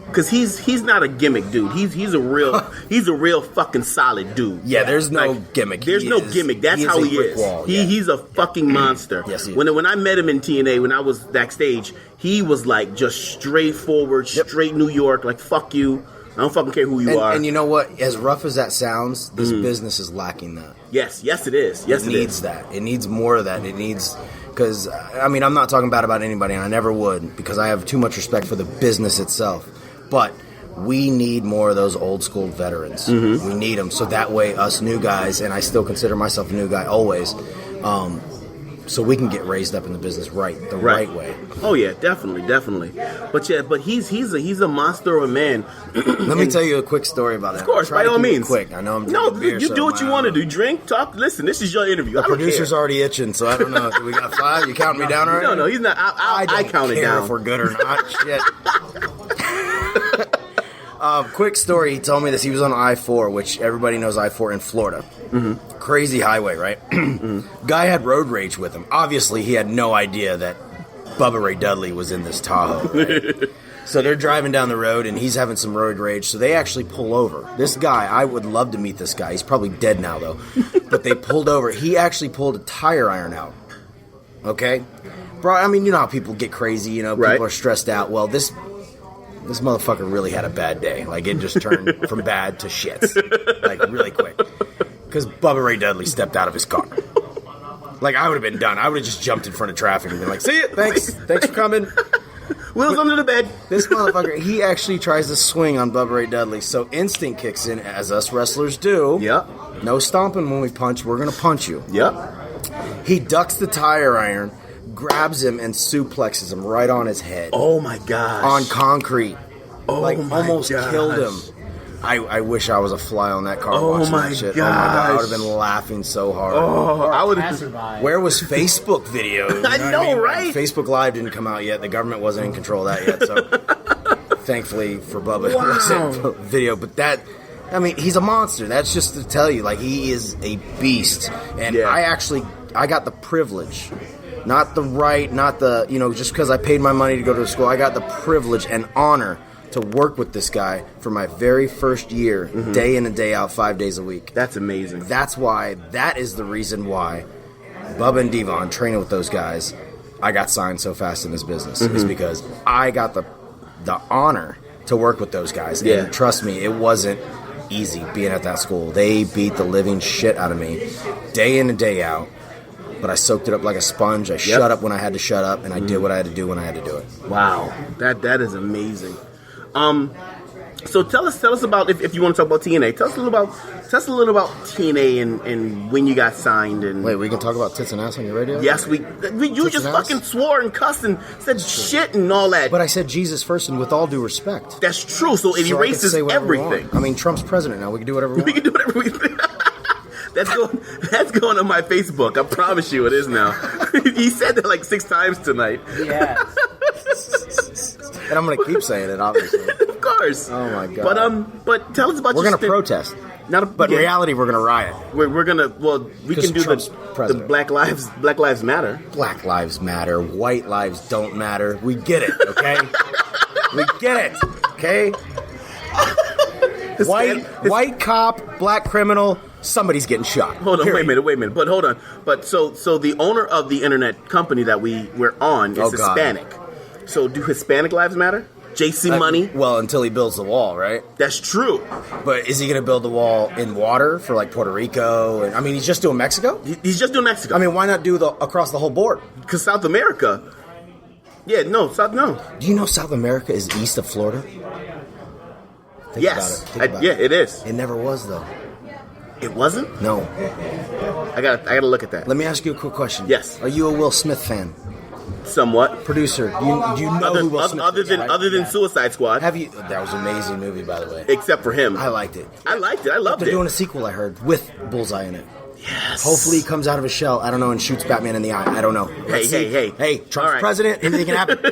Speaker 3: Because he's not a gimmick dude. He's a real fucking solid dude.
Speaker 5: Yeah, there's no gimmick.
Speaker 3: There's no gimmick. That's how he is. He's a fucking monster.
Speaker 5: Yes, he is.
Speaker 3: When I met him in TNA, when I was backstage, he was like just straightforward, straight New York. Like, fuck you. I don't fucking care who you are.
Speaker 5: And you know what? As rough as that sounds, this business is lacking that.
Speaker 3: Yes, it is. Yes, it
Speaker 5: needs that. It needs more of that. It needs... Because, I mean, I'm not talking bad about anybody, and I never would, because I have too much respect for the business itself. But we need more of those old school veterans. We need them, so that way us new guys, and I still consider myself a new guy always, so we can get raised up in the business right way.
Speaker 3: Oh yeah, definitely. But he's a monster of a man.
Speaker 5: Let me tell you a quick story about it.
Speaker 3: Of course, by all means.
Speaker 5: Quick. I know I'm drinking beer,
Speaker 3: you do what you want to do. Drink, talk, listen. This is your interview.
Speaker 5: The producer's already itching, so I don't know. We got 5. You counting me down already?
Speaker 3: No, he's not. I count it down.
Speaker 5: If we're good or not. Shit. Quick story. He told me this. He was on I-4, which everybody knows I-4 in Florida. Crazy highway, right? Guy had road rage with him. Obviously, he had no idea that Bubba Ray Dudley was in this Tahoe. Right? So they're driving down the road, and he's having some road rage. So they actually pull over. This guy, I would love to meet this guy. He's probably dead now, though. But they pulled over. He actually pulled a tire iron out. Okay? Bro, I mean, you know how people get crazy. You know, people are stressed out. Well, this motherfucker really had a bad day. Like, it just turned from bad to shits. Like, really quick. Because Bubba Ray Dudley stepped out of his car. Like, I would have been done. I would have just jumped in front of traffic and been like, see you, thanks for coming.
Speaker 3: Wheels under the bed.
Speaker 5: This motherfucker, he actually tries to swing on Bubba Ray Dudley. So instinct kicks in, as us wrestlers do.
Speaker 3: Yep.
Speaker 5: No stomping when we punch. We're going to punch you.
Speaker 3: Yep.
Speaker 5: He ducks the tire iron, grabs him, and suplexes him right on his head.
Speaker 3: Oh, my gosh.
Speaker 5: On concrete.
Speaker 3: Oh,
Speaker 5: like,
Speaker 3: my
Speaker 5: almost
Speaker 3: gosh.
Speaker 5: killed him. I wish I was a fly on that car watching that shit.
Speaker 3: Gosh.
Speaker 5: Oh, my God. I would have been laughing so hard.
Speaker 3: I would have.
Speaker 5: Where was Facebook video? You know
Speaker 3: I know, right?
Speaker 5: Facebook Live didn't come out yet. The government wasn't in control of that yet. So, thankfully for Bubba, it wasn't video. But that, I mean, he's a monster. That's just to tell you, like, he is a beast. And I got the privilege, not the right, not the, you know, just because I paid my money to go to school. I got the privilege and honor to work with this guy for my very first year, day in and day out, 5 days a week.
Speaker 3: That's amazing.
Speaker 5: That is the reason why Bubba and Devon, training with those guys, I got signed so fast in this business. Is because I got the honor to work with those guys.
Speaker 3: Yeah.
Speaker 5: And trust me, it wasn't easy being at that school. They beat the living shit out of me day in and day out. But I soaked it up like a sponge. I shut up when I had to shut up, and I did what I had to do when I had to do it.
Speaker 3: Wow. That is amazing. So tell us about, if you want to talk about TNA, tell us a little about TNA and when you got signed. And
Speaker 5: wait, we can talk about tits and ass on your radio?
Speaker 3: Yes, you just fucking swore and cussed and said shit and all that.
Speaker 5: But I said Jesus first, and with all due respect.
Speaker 3: That's true. So it erases everything.
Speaker 5: I mean, Trump's president now. We can do whatever we want.
Speaker 3: We can do whatever we want. That's going on my Facebook. I promise you, it is now. He said that like 6 times tonight.
Speaker 4: Yeah.
Speaker 5: And I'm going to keep saying it, obviously.
Speaker 3: Of course.
Speaker 5: Oh my God.
Speaker 3: But tell us about.
Speaker 5: We're going to protest. But in reality, we're going to riot.
Speaker 3: We're going to. Well, we can do the Black Lives Matter.
Speaker 5: Black Lives Matter. White lives don't matter. We get it. Okay. We get it. Okay. White cop, black criminal. Somebody's getting shot.
Speaker 3: Hold on, wait a minute. But hold on. But so the owner of the internet company that we're on is Hispanic. So do Hispanic lives matter? JC Money?
Speaker 5: Well, until he builds the wall, right?
Speaker 3: That's true.
Speaker 5: But is he going to build the wall in water for like Puerto Rico? And, I mean, he's just doing Mexico?
Speaker 3: He's just doing Mexico.
Speaker 5: I mean, why not do across the whole board?
Speaker 3: Because South America. Yeah, no.
Speaker 5: Do you know South America is east of Florida? Think about it.
Speaker 3: Yeah, it is.
Speaker 5: It never was, though.
Speaker 3: It wasn't?
Speaker 5: No.
Speaker 3: I gotta look at that.
Speaker 5: Let me ask you a quick question.
Speaker 3: Yes.
Speaker 5: Are you a Will Smith fan?
Speaker 3: Somewhat.
Speaker 5: Producer, do you know who Will Smith is?
Speaker 3: Other than Suicide Squad.
Speaker 5: Have you? That was an amazing movie, by the way.
Speaker 3: Except for him.
Speaker 5: I liked it.
Speaker 3: I loved it.
Speaker 5: They're doing a sequel, I heard, with Bullseye in it.
Speaker 3: Yes.
Speaker 5: Hopefully he comes out of his shell, I don't know, and shoots Batman in the eye. I don't know. Hey, Trump's president, anything can happen.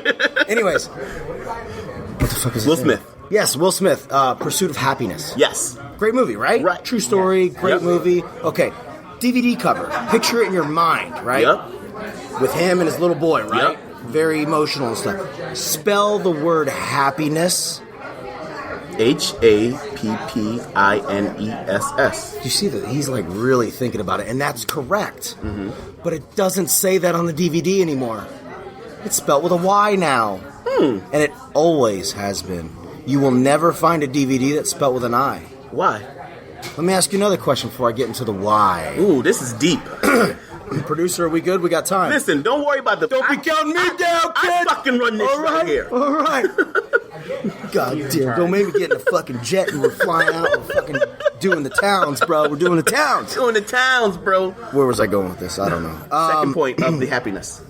Speaker 5: Anyways. What the fuck is
Speaker 3: Will Smith.
Speaker 5: Yes, Will Smith. Pursuit of Happiness.
Speaker 3: Yes.
Speaker 5: Great movie, right?
Speaker 3: Right.
Speaker 5: True story, great movie. Okay, DVD cover. Picture it in your mind, right?
Speaker 3: Yep.
Speaker 5: With him and his little boy, right?
Speaker 3: Yep.
Speaker 5: Very emotional and stuff. Spell the word happiness.
Speaker 3: HAPPINESS.
Speaker 5: You see that he's like really thinking about it, and that's correct. Mm-hmm. But it doesn't say that on the DVD anymore. It's spelled with a Y now. And it always has been. You will never find a DVD that's spelled with an I.
Speaker 3: Why?
Speaker 5: Let me ask you another question before I get into the why.
Speaker 3: Ooh, this is deep.
Speaker 5: Producer, are we good? We got time.
Speaker 3: Listen, don't worry about the...
Speaker 5: Don't be counting me down, kid!
Speaker 3: I fucking run this right here.
Speaker 5: All right. God damn, don't make me get in a fucking jet and we're flying out and we're fucking doing the towns, bro. We're doing the towns.
Speaker 3: Doing the towns, bro.
Speaker 5: Where was I going with this? I don't know.
Speaker 3: Second point of the happiness.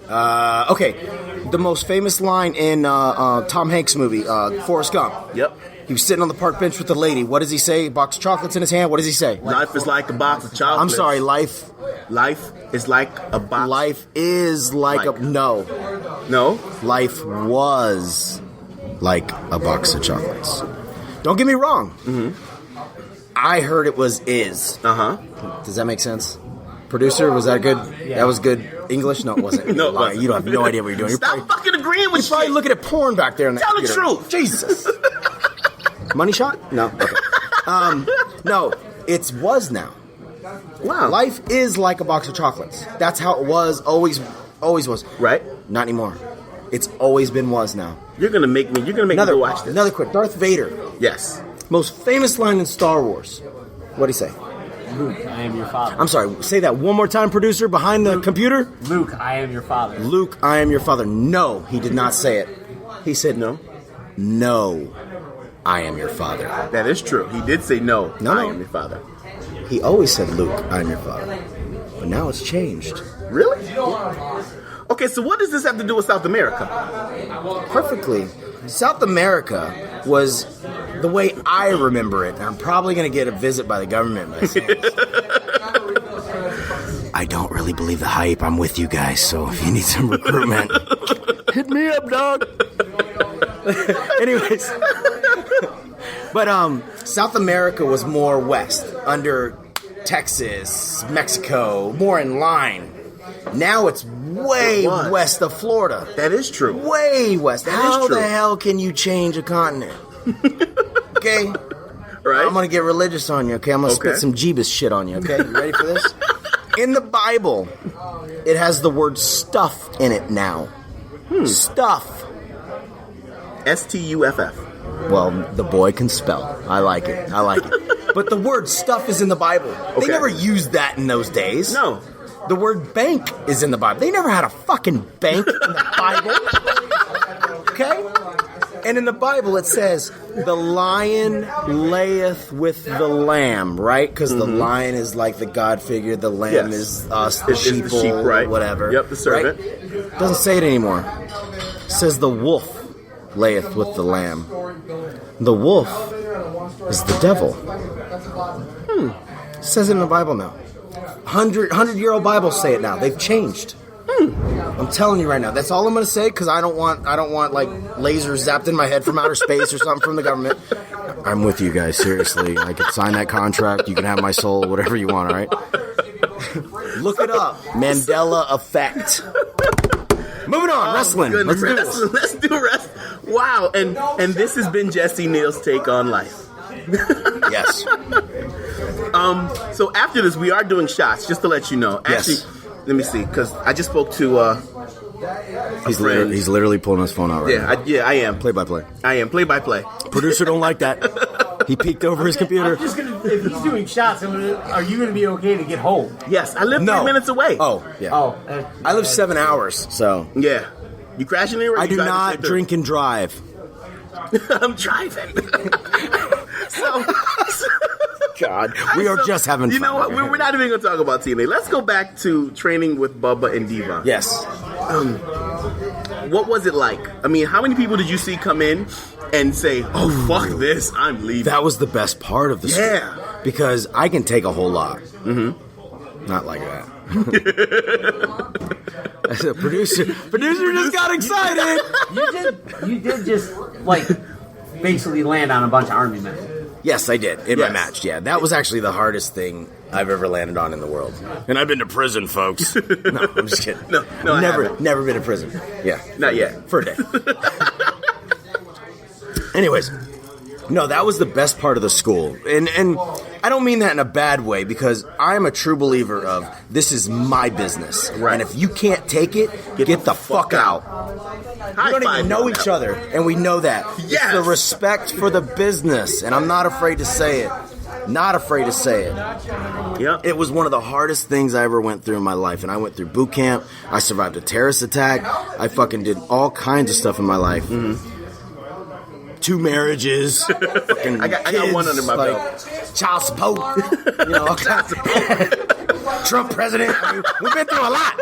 Speaker 5: Okay. The most famous line in Tom Hanks' movie, Forrest Gump.
Speaker 3: Yep.
Speaker 5: He was sitting on the park bench with the lady. What does he say? A box of chocolates in his hand. What does he say?
Speaker 3: Life is like a box of chocolates.
Speaker 5: I'm sorry, life
Speaker 3: is like a box.
Speaker 5: Life is like a... No.
Speaker 3: No?
Speaker 5: Life was like a box of chocolates. Don't get me wrong. Mm-hmm. I heard it was is.
Speaker 3: Uh-huh.
Speaker 5: Does that make sense? Producer, was that good? Yeah. That was good English? No, it wasn't.
Speaker 3: No, it wasn't.
Speaker 5: You don't have no idea what you're doing.
Speaker 3: Stop fucking agreeing with
Speaker 5: You're probably
Speaker 3: shit.
Speaker 5: looking at porn back there. In
Speaker 3: Tell the
Speaker 5: computer.
Speaker 3: truth.
Speaker 5: Jesus. Money shot? No. Okay. No, it was now.
Speaker 3: Wow.
Speaker 5: Life is like a box of chocolates. That's how it was, always was.
Speaker 3: Right?
Speaker 5: Not anymore. It's always been was now.
Speaker 3: You're gonna make me go watch this.
Speaker 5: Another quick. Darth Vader.
Speaker 3: Yes.
Speaker 5: Most famous line in Star Wars. What'd he say?
Speaker 6: Luke, I am your father.
Speaker 5: I'm sorry, say that one more time, producer, behind the computer.
Speaker 6: Luke, I am your father.
Speaker 5: Luke, I am your father. No, he did not say it. He said,
Speaker 3: No.
Speaker 5: No, I am your father.
Speaker 3: That is true. He did say no.
Speaker 5: No.
Speaker 3: I am your father.
Speaker 5: He always said, Luke, I am your father. But now it's changed.
Speaker 3: Really? Okay, so what does this have to do with South America?
Speaker 5: Perfectly. South America was the way I remember it. And I'm probably going to get a visit by the government by saying this. I don't really believe the hype. I'm with you guys, so if you need some recruitment, hit me up, dog. Anyways. But South America was more west, under Texas, Mexico, more in line. Now it's way west of Florida.
Speaker 3: That is true.
Speaker 5: Way west. How
Speaker 3: is true.
Speaker 5: the hell can you change a continent? Okay?
Speaker 3: Right?
Speaker 5: I'm going to get religious on you, okay? I'm going to spit some Jeebus shit on you, okay? You ready for this? In the Bible, it has the word stuff in it now. Stuff.
Speaker 3: STUFF.
Speaker 5: Well, the boy can spell. I like it. But the word stuff is in the Bible. They never used that in those days.
Speaker 3: No.
Speaker 5: The word bank is in the Bible. They never had a fucking bank in the Bible. Okay? And in the Bible it says, the lion layeth with the lamb, right? Because the lion is like the God figure, the lamb is us, the sheep,
Speaker 3: right?
Speaker 5: Whatever.
Speaker 3: Yep, the servant.
Speaker 5: Right? Doesn't say it anymore. It says the wolf layeth with the lamb. The wolf is the devil. It says it in the Bible now. 100-year-old Bibles say it now. They've changed. I'm telling you right now. That's all I'm going to say because I don't want like lasers zapped in my head from outer space or something from the government. I'm with you guys, seriously. I could sign that contract. You can have my soul, whatever you want, all right? Look it up. Mandela effect. Moving on, wrestling.
Speaker 3: Goodness.
Speaker 5: Let's do this.
Speaker 3: Let's do wrestling. Wow, and this has been Jesse Neal's take on life.
Speaker 5: Yes.
Speaker 3: So after this, we are doing shots, just to let you know. Actually, let me see, because I just spoke to
Speaker 5: He's literally pulling his phone out right now.
Speaker 3: I am.
Speaker 5: Play-by-play.
Speaker 3: I am. Play-by-play.
Speaker 5: Producer don't like that. He peeked over his computer.
Speaker 6: If he's doing shots, are you going to be okay to get home?
Speaker 3: Yes, I live 3 minutes away.
Speaker 5: Oh, yeah. I live 7 hours, so.
Speaker 3: Yeah. You crashing anywhere?
Speaker 5: I do not drink and drive.
Speaker 3: I'm driving.
Speaker 5: God, we are just having fun.
Speaker 3: You know what? We're not even going to talk about TNA. Let's go back to training with Bubba and Devon.
Speaker 5: Yes.
Speaker 3: What was it like? I mean, how many people did you see come in and say, "Oh, fuck this, I'm leaving"?
Speaker 5: That was the best part of the story.
Speaker 3: Yeah.
Speaker 5: Because I can take a whole lot. Mm-hmm. Not like that. Producer just got excited.
Speaker 6: You did just like basically land on a bunch of army men.
Speaker 5: Yes, I did in my match. Yeah, that was actually the hardest thing I've ever landed on in the world. And I've been to prison, folks. No, I'm just kidding.
Speaker 3: No,
Speaker 5: never been to prison. Yeah.
Speaker 3: Not yet.
Speaker 5: For a day. Anyways, no, that was the best part of the school. And I don't mean that in a bad way, because I'm a true believer of this is my business.
Speaker 3: Right.
Speaker 5: And if you can't take it, get the fuck out. We don't even know each other, and we know that.
Speaker 3: Yes.
Speaker 5: It's the respect for the business, and I'm not afraid to say it. Not afraid to say it.
Speaker 3: Yep.
Speaker 5: It was one of the hardest things I ever went through in my life, and I went through boot camp. I survived a terrorist attack. I fucking did all kinds of stuff in my life. 2 marriages. Fucking
Speaker 3: I got one under my belt.
Speaker 5: Child support. You know, all kinds of Trump president. I mean, we've been through a lot.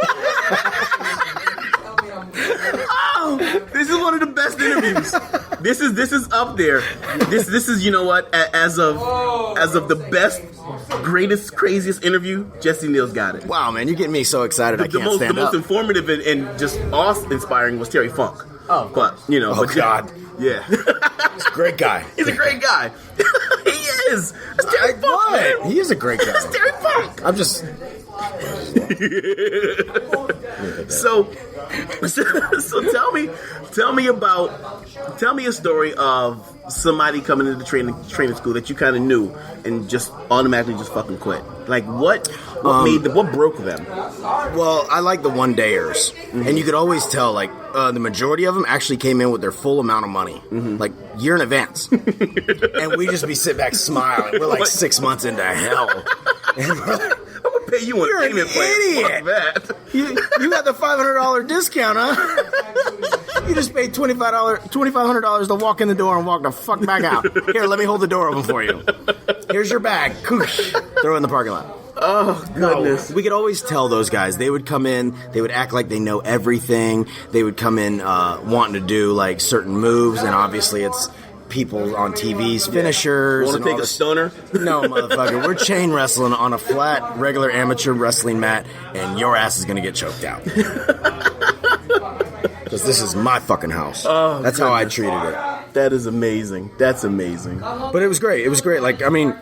Speaker 3: Oh, this is one of the best interviews. This is up there. This is, you know what? As of the best, greatest, craziest interview, Jesse Neal's got it.
Speaker 5: Wow, man, you're getting me so excited. I can't stand
Speaker 3: the
Speaker 5: up.
Speaker 3: most informative and just awe-inspiring was Terry Funk.
Speaker 6: Oh,
Speaker 3: but you know,
Speaker 5: Oh, God.
Speaker 3: yeah,
Speaker 5: He's a great guy.
Speaker 3: he's a great guy. He is. That's Terry Funk. Man.
Speaker 5: He is a great guy.
Speaker 3: That's Terry Funk.
Speaker 5: I'm just...
Speaker 3: So tell me a story of somebody coming into the training school that you kind of knew and just automatically just fucking quit. Like what broke them?
Speaker 5: Well, I like the one-dayers. And you could always tell, like, the majority of them actually came in with their full amount of money. Like, year in advance. And we just be sitting back smiling. We're like 6 months into hell. And we're like,
Speaker 3: I'm gonna pay you on
Speaker 5: you're an
Speaker 3: payment plan.
Speaker 5: idiot.
Speaker 3: Fuck that.
Speaker 5: You got the $500 discount, huh? You just paid $2,500 to walk in the door and walk the fuck back out. Here, let me hold the door open for you. Here's your bag. Koosh. Throw it in the parking lot.
Speaker 3: Oh, goodness.
Speaker 5: No, we could always tell those guys. They would come in, they would act like they know everything. They would come in wanting to do, like, certain moves, and obviously it's people on TV's finishers.
Speaker 3: Want to take a stoner?
Speaker 5: No, motherfucker. We're chain wrestling on a flat, regular amateur wrestling mat, and your ass is going to get choked out. Because this is my fucking house.
Speaker 3: Oh,
Speaker 5: that's how I treated it.
Speaker 3: That is amazing. That's amazing.
Speaker 5: But it was great. It was great. Like, I mean,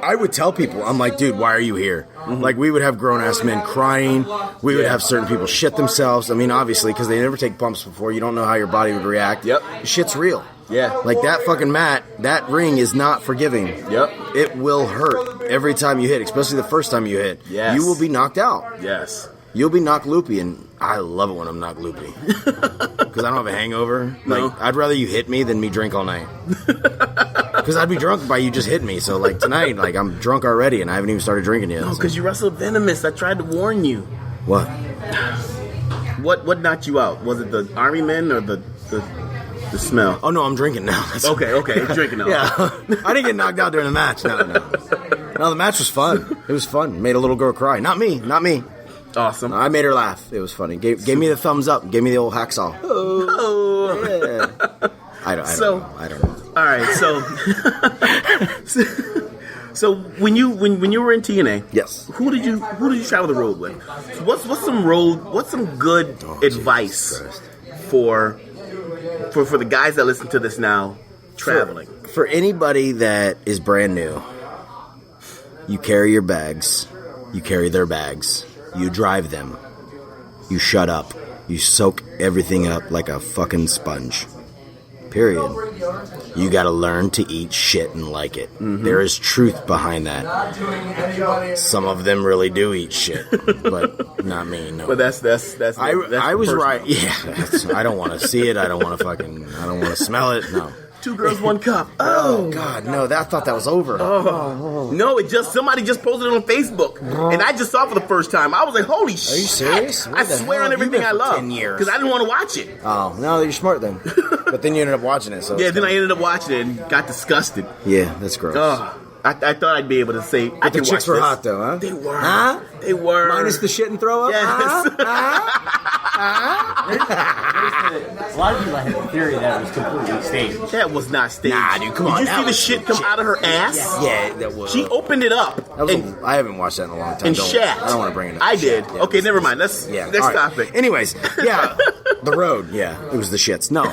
Speaker 5: I would tell people, I'm like, dude, why are you here? Like, we would have grown-ass men crying. We would have certain people shit themselves. I mean, obviously, because they never take bumps before. You don't know how your body would react.
Speaker 3: Yep.
Speaker 5: Shit's real.
Speaker 3: Yeah.
Speaker 5: Like, that fucking mat, that ring is not forgiving.
Speaker 3: Yep.
Speaker 5: It will hurt every time you hit, especially the first time you hit.
Speaker 3: Yes.
Speaker 5: You will be knocked out.
Speaker 3: Yes.
Speaker 5: You'll be knocked loopy, and I love it when I'm knocked loopy. Because I don't have a hangover.
Speaker 3: No.
Speaker 5: Like, I'd rather you hit me than me drink all night. Because I'd be drunk by you just hitting me. So, like, tonight, like, I'm drunk already, and I haven't even started drinking yet.
Speaker 3: No, because you wrestled venomous. I tried to warn you.
Speaker 5: What?
Speaker 3: What knocked you out? Was it the army men or the smell?
Speaker 5: Oh, no, I'm drinking now.
Speaker 3: Okay, you're drinking now.
Speaker 5: Yeah. I didn't get knocked out during the match. No. No, the match was fun. It was fun. Made a little girl cry. Not me.
Speaker 3: Awesome.
Speaker 5: I made her laugh. It was funny. Gave me the thumbs up. Gave me the old hacksaw.
Speaker 3: Oh.
Speaker 5: Yeah. I don't know.
Speaker 3: All right, so when you were in TNA,
Speaker 5: Yes.
Speaker 3: who did you travel the road with? What's some good advice for the guys that listen to this now traveling?
Speaker 5: For anybody that is brand new, you carry your bags. You carry their bags. You drive them. You shut up. You soak everything up like a fucking sponge. Period. You gotta learn to eat shit and like it. There is truth behind that. Some of them really do eat shit, but not me. No.
Speaker 3: But that's
Speaker 5: I was
Speaker 3: personal.
Speaker 5: right. Yeah, I don't want to see it. I don't want to smell it. No.
Speaker 3: 2 girls, 1 cup.
Speaker 5: Oh God, no! I thought that was over.
Speaker 3: No, somebody just posted it on Facebook, and I just saw it for the first time. I was like, "Holy shit!"
Speaker 5: Are you serious?
Speaker 3: I swear on everything I love,
Speaker 5: 10 years
Speaker 3: because I didn't want to watch it.
Speaker 5: Oh no, you're smart then. But then you ended up watching it. So
Speaker 3: Yeah, then I ended up watching it and got disgusted.
Speaker 5: Yeah, that's gross.
Speaker 3: Oh, I thought I'd be able to say.
Speaker 5: But the chicks were hot though, huh?
Speaker 3: They were.
Speaker 5: Huh?
Speaker 3: They were.
Speaker 5: Minus the shit and throw up.
Speaker 3: Yes.
Speaker 6: A lot of people have the theory that it was completely staged.
Speaker 3: That was not staged.
Speaker 5: Nah, dude, come on.
Speaker 3: Did you
Speaker 5: That
Speaker 3: see the
Speaker 5: was
Speaker 3: shit come out of her ass?
Speaker 5: Yeah, that was.
Speaker 3: She opened it up.
Speaker 5: I haven't watched that in a long time.
Speaker 3: And shat.
Speaker 5: I don't want to bring it up.
Speaker 3: I did.
Speaker 5: Yeah.
Speaker 3: Okay, never mind. Next
Speaker 5: all right.
Speaker 3: topic.
Speaker 5: Anyways, yeah, the road. Yeah, it was the shits. No,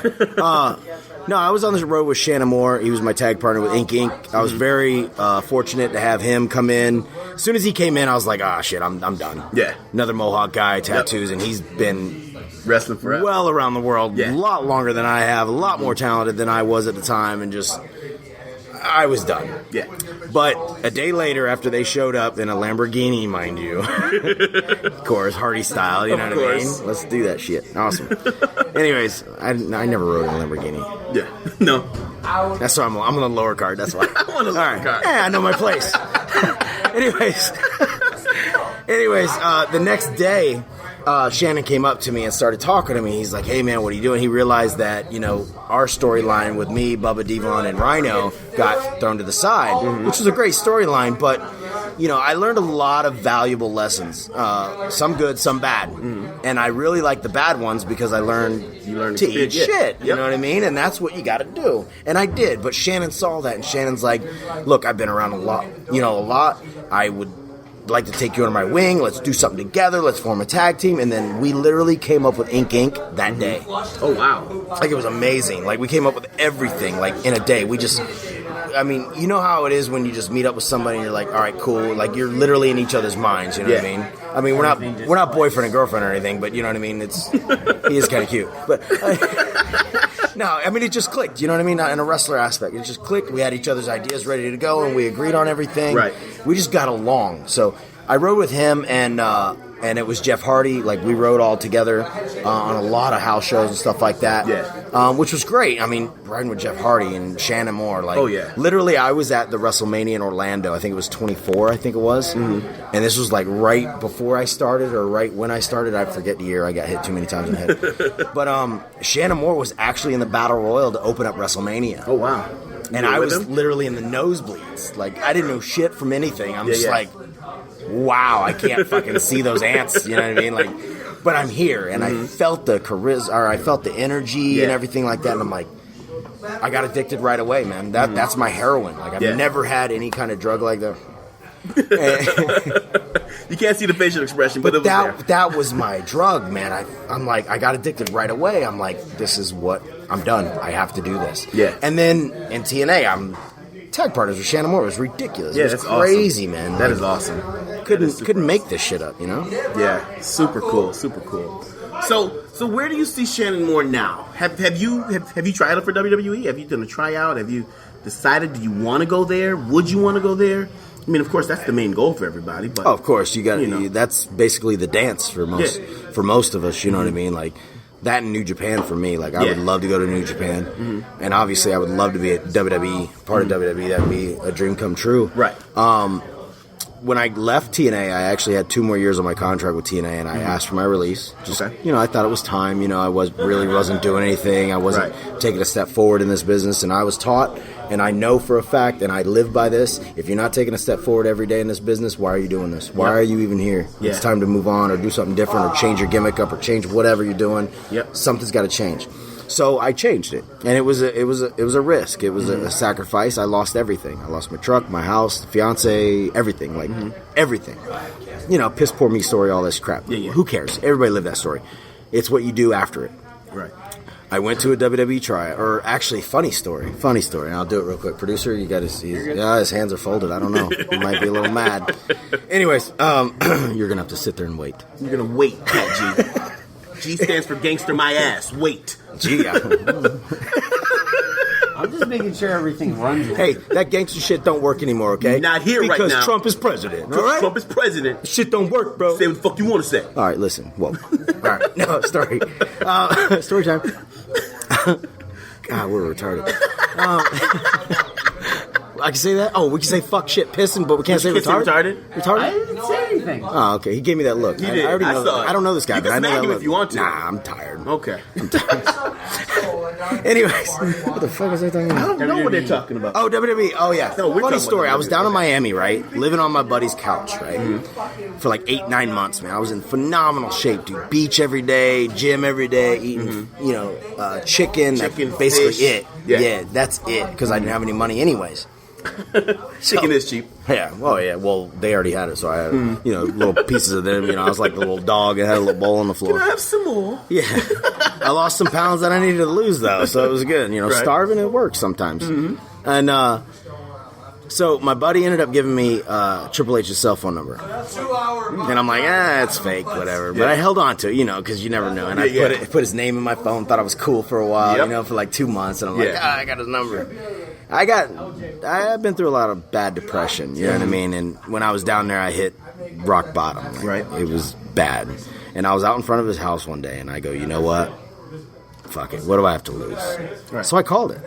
Speaker 5: No, I was on the road with Shannon Moore. He was my tag partner with Ink Inc. I was very fortunate to have him come in. As soon as he came in, I was like, shit, I'm done.
Speaker 3: Yeah.
Speaker 5: Another Mohawk guy, tattoos, and he's been
Speaker 3: wrestling forever.
Speaker 5: well around the world,
Speaker 3: Yeah.
Speaker 5: a lot longer than I have, a lot more talented than I was at the time, and just, I was done.
Speaker 3: Yeah.
Speaker 5: But a day later, after they showed up in a Lamborghini, mind you, of course, Hardy style, you know what I mean? Let's do that shit. Awesome. Anyways, I never rode in a Lamborghini.
Speaker 3: Yeah. No.
Speaker 5: That's why I'm on the lower card. That's why.
Speaker 3: I want a lower card.
Speaker 5: Yeah, I know my place. Anyways, the next day, Shannon came up to me and started talking to me. He's like, hey, man, what are you doing? He realized that, our storyline with me, Bubba Devon, and Rhino got thrown to the side, which was a great storyline, but, I learned a lot of valuable lessons, some good, some bad. And I really like the bad ones because I learned to eat shit, you know what I mean? And that's what you got to do. And I did, but Shannon saw that, and Shannon's like, look, I've been around a lot. I would like to take you under my wing. Let's do something together. Let's form a tag team. And then we literally came up with Ink Inc. that day.
Speaker 3: Oh, wow.
Speaker 5: Like, it was amazing. Like, we came up with everything, like, in a day. We just, you know how it is when you just meet up with somebody and you're like, all right, cool. Like, you're literally in each other's minds, you know what I mean? We're not boyfriend and girlfriend or anything, but you know what I mean? He is kind of cute. But, no, it just clicked, you know what I mean? In a wrestler aspect. It just clicked. We had each other's ideas ready to go, and we agreed on everything.
Speaker 3: Right.
Speaker 5: We just got along. So I rode with him, and it was Jeff Hardy. Like, we rode all together on a lot of house shows and stuff like that.
Speaker 3: Yeah.
Speaker 5: Which was great. Riding with Jeff Hardy and Shannon Moore. Like,
Speaker 3: oh, yeah.
Speaker 5: Literally, I was at the WrestleMania in Orlando. I think it was 24, I think it was. Mm-hmm. And this was, like, right before I started or right when I started. I forget the year. I got hit too many times in the head. But Shannon Moore was actually in the Battle Royal to open up WrestleMania.
Speaker 3: Oh, wow.
Speaker 5: And I was literally in the nosebleeds. Like, I didn't know shit from anything. I'm just like, wow, I can't fucking see those ants. You know what I mean? Like, but I'm here, and I felt the charisma, or I felt the energy and everything like that. And I'm like, I got addicted right away, man. That's my heroin. Like, I've never had any kind of drug like that.
Speaker 3: You can't see the facial expression, but it was there.
Speaker 5: That was my drug, man. I'm like, I got addicted right away. I'm like, this is what I'm done. I have to do this.
Speaker 3: Yeah.
Speaker 5: And then in TNA, I'm tag partners with Shannon Moore. It was ridiculous.
Speaker 3: Yeah,
Speaker 5: it was
Speaker 3: that's
Speaker 5: crazy,
Speaker 3: awesome.
Speaker 5: man.
Speaker 3: That is awesome.
Speaker 5: Couldn't make this shit up, you know?
Speaker 3: Yeah, super cool. So where do you see Shannon Moore now? Have you tried out for WWE? Have you done a tryout? Have you decided? Do you want to go there? Would you want to go there? I mean, of course, that's the main goal for everybody. But
Speaker 5: of course, you got that's basically the dance for most of us. You know what I mean? Like that in New Japan for me. Like I would love to go to New Japan, and obviously I would love to be at WWE, part of WWE. That'd be a dream come true.
Speaker 3: Right.
Speaker 5: When I left TNA, I actually had 2 more years on my contract with TNA, and I asked for my release. Just, I thought it was time. I wasn't doing anything. I wasn't taking a step forward in this business, and I was taught, and I know for a fact, and I live by this, if you're not taking a step forward every day in this business, why are you doing this? Why are you even here?
Speaker 3: Yeah.
Speaker 5: It's time to move on or do something different or change your gimmick up or change whatever you're doing.
Speaker 3: Yep.
Speaker 5: Something's got to change. So I changed it, and it was a risk. It was a sacrifice. I lost everything. I lost my truck, my house, fiance, everything, everything. Piss poor me story, all this crap.
Speaker 3: Yeah.
Speaker 5: Who cares? Everybody lived that story. It's what you do after it.
Speaker 3: Right.
Speaker 5: I went to a WWE tryout, or actually, funny story. And I'll do it real quick. Producer, you got to see. His hands are folded. I don't know. He might be a little mad. Anyways, you're gonna have to sit there and wait.
Speaker 3: You're gonna wait, G. G stands for gangster my ass. Wait.
Speaker 5: Gee,
Speaker 6: I'm just making sure everything runs.
Speaker 5: Hey, that gangster shit don't work anymore, okay?
Speaker 3: Not here right now.
Speaker 5: Because Trump is president, all right?
Speaker 3: Trump is president.
Speaker 5: Shit don't work, bro.
Speaker 3: Say what the fuck you want to say.
Speaker 5: All right, listen. Whoa. All right. No, story. Story time. God, we're retarded. I can say that? Oh, we can say fuck, shit, pissing, but we can't say retarded? Retarded?
Speaker 6: I didn't say anything.
Speaker 5: Oh, okay. He gave me that look.
Speaker 3: You did.
Speaker 5: already know
Speaker 3: saw it.
Speaker 5: I don't know this guy,
Speaker 3: you
Speaker 5: but I know
Speaker 3: smack
Speaker 5: that
Speaker 3: him
Speaker 5: look.
Speaker 3: if you want to.
Speaker 5: Nah, I'm tired.
Speaker 3: Okay.
Speaker 5: I'm tired. Anyways, what the fuck was I talking about?
Speaker 3: I don't know what they're talking about.
Speaker 5: Oh, WWE. Oh, yeah.
Speaker 3: No, we're
Speaker 5: funny
Speaker 3: talking
Speaker 5: story.
Speaker 3: about
Speaker 5: I was down in
Speaker 3: WWE.
Speaker 5: Miami, right? Living on my buddy's couch, right? For like 8-9 months, man. I was in phenomenal shape, dude. Beach every day, gym every day, eating, chicken.
Speaker 3: Chicken,
Speaker 5: basically
Speaker 3: fish.
Speaker 5: it.
Speaker 3: Yeah.
Speaker 5: That's it. Because I didn't have any money anyways.
Speaker 3: Chicken is cheap.
Speaker 5: Yeah, well, yeah. Well, they already had it, so I had, little pieces of them. I was like the little dog and had a little bowl on the floor.
Speaker 3: Can I have some more?
Speaker 5: Yeah. I lost some pounds that I needed to lose, though, so it was good.
Speaker 3: Right.
Speaker 5: Starving, it works sometimes. And so my buddy ended up giving me Triple H's cell phone number. And I'm like, it's fake, whatever. But I held on to it, because you never know. And I put his name in my phone, thought I was cool for a while, for like 2 months. And I'm like, I got his number. I've been through a lot of bad depression, you know what I mean? And when I was down there, I hit rock bottom.
Speaker 3: Right.
Speaker 5: It was bad. And I was out in front of his house one day, and I go, you know what? Fuck it. What do I have to lose? Right. So I called it.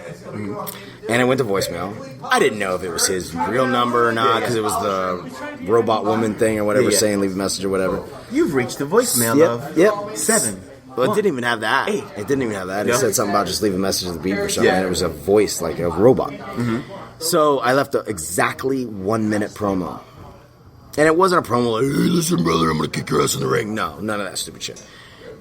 Speaker 5: And it went to voicemail. I didn't know if it was his real number or not, because it was the robot woman thing or whatever, saying leave a message or whatever.
Speaker 3: You've reached the voicemail of 7.
Speaker 5: Well, it didn't even have that.
Speaker 3: 8.
Speaker 5: It didn't even have that. It
Speaker 3: No.
Speaker 5: said something about just leave a message at the beep or something. And it was a voice, like a robot. So I left exactly 1 minute promo. And it wasn't a promo like, hey, listen, brother, I'm going to kick your ass in the ring. No, none of that stupid shit.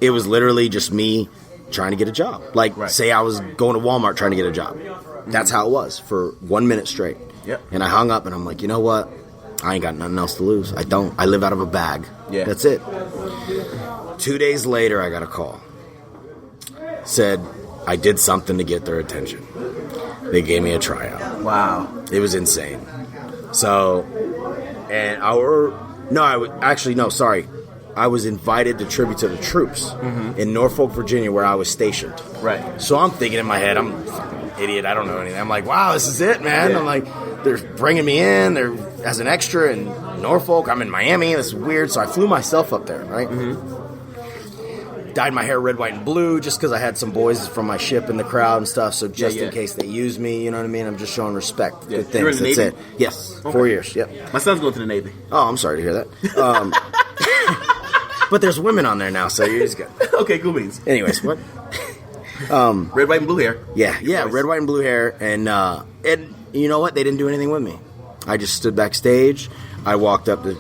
Speaker 5: It was literally just me trying to get a job. Like, say I was going to Walmart trying to get a job. That's how it was for 1 minute straight.
Speaker 3: Yep.
Speaker 5: And I hung up, and I'm like, you know what? I ain't got nothing else to lose. I don't. I live out of a bag.
Speaker 3: Yeah.
Speaker 5: That's it. 2 days later, I got a call. Said I did something to get their attention. They gave me a tryout.
Speaker 3: Wow.
Speaker 5: It was insane. So, and I was invited to tribute to the troops in Norfolk, Virginia, where I was stationed.
Speaker 3: Right.
Speaker 5: So I'm thinking in my head, I'm a fucking idiot. I don't know anything. I'm like, wow, this is it, man.
Speaker 3: Yeah.
Speaker 5: I'm like, they're bringing me in. They're as an extra in Norfolk. I'm in Miami. This is weird. So I flew myself up there, right? Dyed my hair red, white, and blue just because I had some boys from my ship in the crowd and stuff. So just in case they use me, you know what I mean? I'm just showing respect.
Speaker 3: Yeah.
Speaker 5: Good things.
Speaker 3: You're in the
Speaker 5: That's
Speaker 3: Navy?
Speaker 5: it. Yes.
Speaker 3: Okay.
Speaker 5: 4 years. Yep.
Speaker 3: My son's going to the Navy.
Speaker 5: Oh, I'm sorry to hear that. But there's women on there now, so you're just good.
Speaker 3: Okay, cool beans.
Speaker 5: Anyways, what?
Speaker 3: Red, white, and blue hair.
Speaker 5: Yeah, red, white, and blue hair. And you know what? They didn't do anything with me. I just stood backstage. I walked up to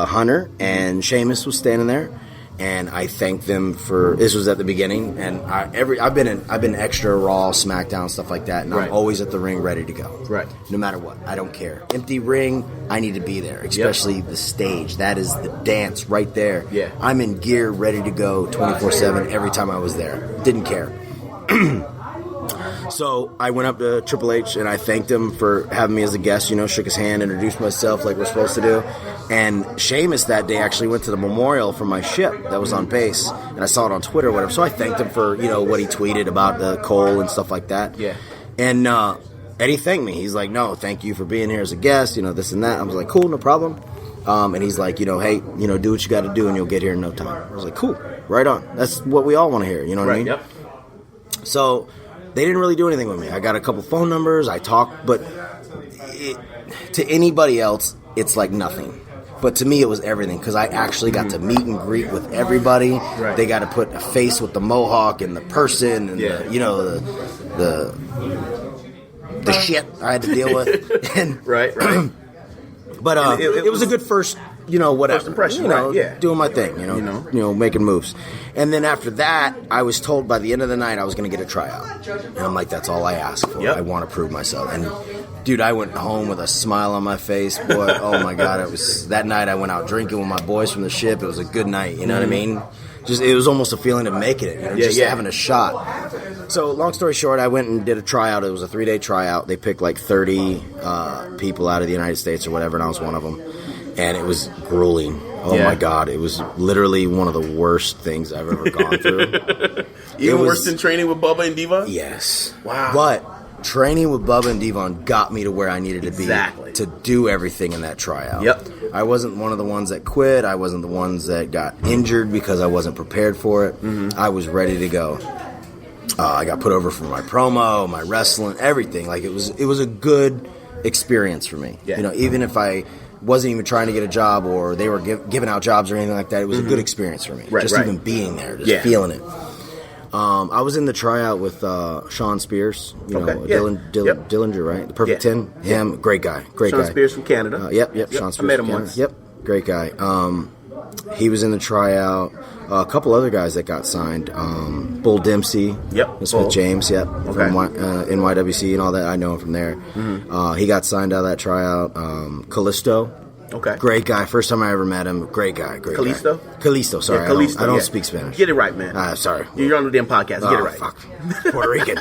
Speaker 5: Hunter, and Sheamus was standing there. And I thanked them for, this was at the beginning, and I've been extra Raw, SmackDown, stuff like that, and I'm always at the ring ready to go.
Speaker 3: Right.
Speaker 5: No matter what. I don't care. Empty ring, I need to be there, especially the stage. That is the dance right there.
Speaker 3: Yeah.
Speaker 5: I'm in gear, ready to go 24/7 every time I was there. Didn't care. So I went up to Triple H and I thanked him for having me as a guest, shook his hand, introduced myself like we're supposed to do. And Sheamus that day actually went to the memorial for my ship that was on base, and I saw it on Twitter or whatever. So I thanked him for, what he tweeted about the Cole and stuff like that.
Speaker 3: Yeah.
Speaker 5: And he thanked me. He's like, no, thank you for being here as a guest, this and that. I was like, cool, no problem. And he's like, hey, do what you got to do and you'll get here in no time. I was like, cool, right on. That's what we all want to hear, you know what I mean?
Speaker 3: Yep.
Speaker 5: So they didn't really do anything with me. I got a couple phone numbers, I talked, but to anybody else, it's like nothing. But to me, it was everything, because I actually got to meet and greet with everybody. Right. They got to put a face with the mohawk and the person and the shit I had to deal with. And,
Speaker 3: Right.
Speaker 5: But it was a good first, whatever.
Speaker 3: First impression,
Speaker 5: doing my thing, making moves. And then after that, I was told by the end of the night I was going to get a tryout. And I'm like, that's all I ask for.
Speaker 3: Yep.
Speaker 5: I want to prove myself. And, dude, I went home with a smile on my face. Boy, oh, my God. That night I went out drinking with my boys from the ship. It was a good night, you know what I mean? It was almost a feeling of making it, having a shot. So, long story short, I went and did a tryout. It was a 3-day tryout. They picked like 30 people out of the United States or whatever, and I was one of them. And it was grueling. Oh, my God. It was literally one of the worst things I've ever gone through.
Speaker 3: Even worse than training with Bubba and Devon?
Speaker 5: Yes.
Speaker 3: Wow.
Speaker 5: But training with Bubba and Devon got me to where I needed to be to do everything in that tryout.
Speaker 3: Yep.
Speaker 5: I wasn't one of the ones that quit. I wasn't the ones that got injured because I wasn't prepared for it. I was ready to go. I got put over for my promo, my wrestling, everything. Like it was a good experience for me.
Speaker 3: Yeah.
Speaker 5: Even if I wasn't even trying to get a job or they were giving out jobs or anything like that, it was a good experience for me. Even being there, feeling it. I was in the tryout with Sean Spears, Dillinger, right? The Perfect 10. Him, great guy.
Speaker 3: Sean Spears from Canada.
Speaker 5: Yep, Sean Spears.
Speaker 3: I met him
Speaker 5: from
Speaker 3: once.
Speaker 5: Yep, great guy. He was in the tryout. A couple other guys that got signed. Bull Dempsey.
Speaker 3: Yep.
Speaker 5: Was with James. Yep.
Speaker 3: Okay.
Speaker 5: From NYWC and all that. I know him from there. He got signed out of that tryout. Callisto.
Speaker 3: Okay.
Speaker 5: Great guy. First time I ever met him. Great guy. Great
Speaker 3: Callisto?
Speaker 5: guy. Callisto. Sorry.
Speaker 3: Yeah, Callisto,
Speaker 5: I don't
Speaker 3: yeah.
Speaker 5: speak Spanish.
Speaker 3: Get it right, man.
Speaker 5: Sorry.
Speaker 3: You're on the damn podcast. Get it right.
Speaker 5: Fuck. Puerto Rican.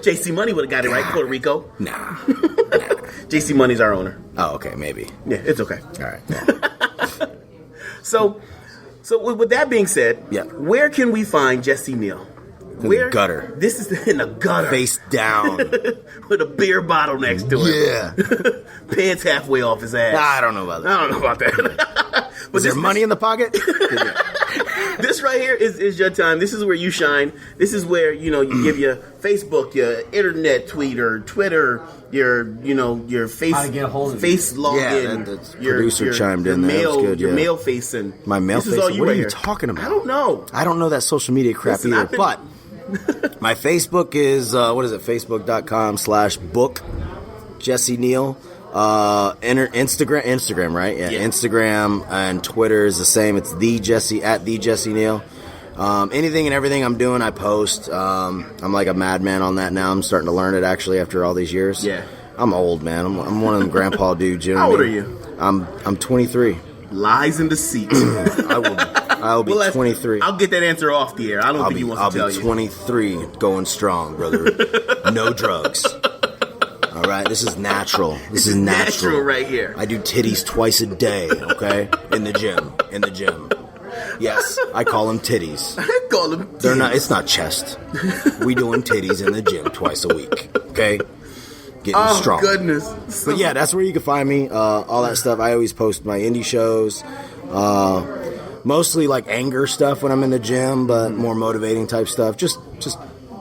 Speaker 3: JC Money would have got it right. Puerto Rico.
Speaker 5: Nah.
Speaker 3: JC Money's our owner.
Speaker 5: Oh, okay. Maybe.
Speaker 3: Yeah, it's okay.
Speaker 5: All right.
Speaker 3: So with that being said,
Speaker 5: Yeah.
Speaker 3: where can we find Jesse Neal? Where?
Speaker 5: the gutter.
Speaker 3: This is in the gutter.
Speaker 5: Face down.
Speaker 3: With a beer bottle next to him.
Speaker 5: Yeah.
Speaker 3: Pants halfway off his ass.
Speaker 5: I don't know about that.
Speaker 3: I don't know about that. But
Speaker 5: Is there money in the pocket?
Speaker 3: This right here is your time. This is where you shine. This is where, you give your Facebook, your internet tweet or Twitter, your face,
Speaker 6: How to get a hold of
Speaker 3: face login.
Speaker 5: the producer chimed in there. That was good,
Speaker 3: your
Speaker 5: yeah.
Speaker 3: mail facing.
Speaker 5: My mail
Speaker 3: This is all
Speaker 5: facing?
Speaker 3: you
Speaker 5: What
Speaker 3: right
Speaker 5: are you
Speaker 3: here.
Speaker 5: talking about?
Speaker 3: I don't know.
Speaker 5: I don't know that social media crap
Speaker 3: Listen,
Speaker 5: either.
Speaker 3: I've been-
Speaker 5: But my Facebook is, Facebook.com/book Jesse Neal. Instagram, right? Yeah. Instagram and Twitter is the same. It's the Jesse Neal. Anything and everything I'm doing, I post. I'm like a madman on that now. I'm starting to learn it actually after all these years.
Speaker 3: Yeah.
Speaker 5: I'm old, man. I'm one of them grandpa dudes. You know
Speaker 3: How
Speaker 5: what
Speaker 3: old
Speaker 5: I mean?
Speaker 3: are you?
Speaker 5: I'm 23.
Speaker 3: Lies and deceit.
Speaker 5: I will be 23.
Speaker 3: I'll get that answer off the air. I don't think he wants to tell
Speaker 5: I'll be
Speaker 3: you.
Speaker 5: 23, going strong, brother. No drugs. All right, this is natural. This is
Speaker 3: Natural right here.
Speaker 5: I do titties twice a day. Okay, in the gym. Yes, I call them titties.
Speaker 3: I call him.
Speaker 5: They're not. It's not chest. We doing titties in the gym twice a week. Okay, getting strong.
Speaker 3: Oh, goodness.
Speaker 5: But yeah, that's where you can find me. All that stuff. I always post my indie shows. Mostly like anger stuff when I'm in the gym, but more motivating type stuff. Just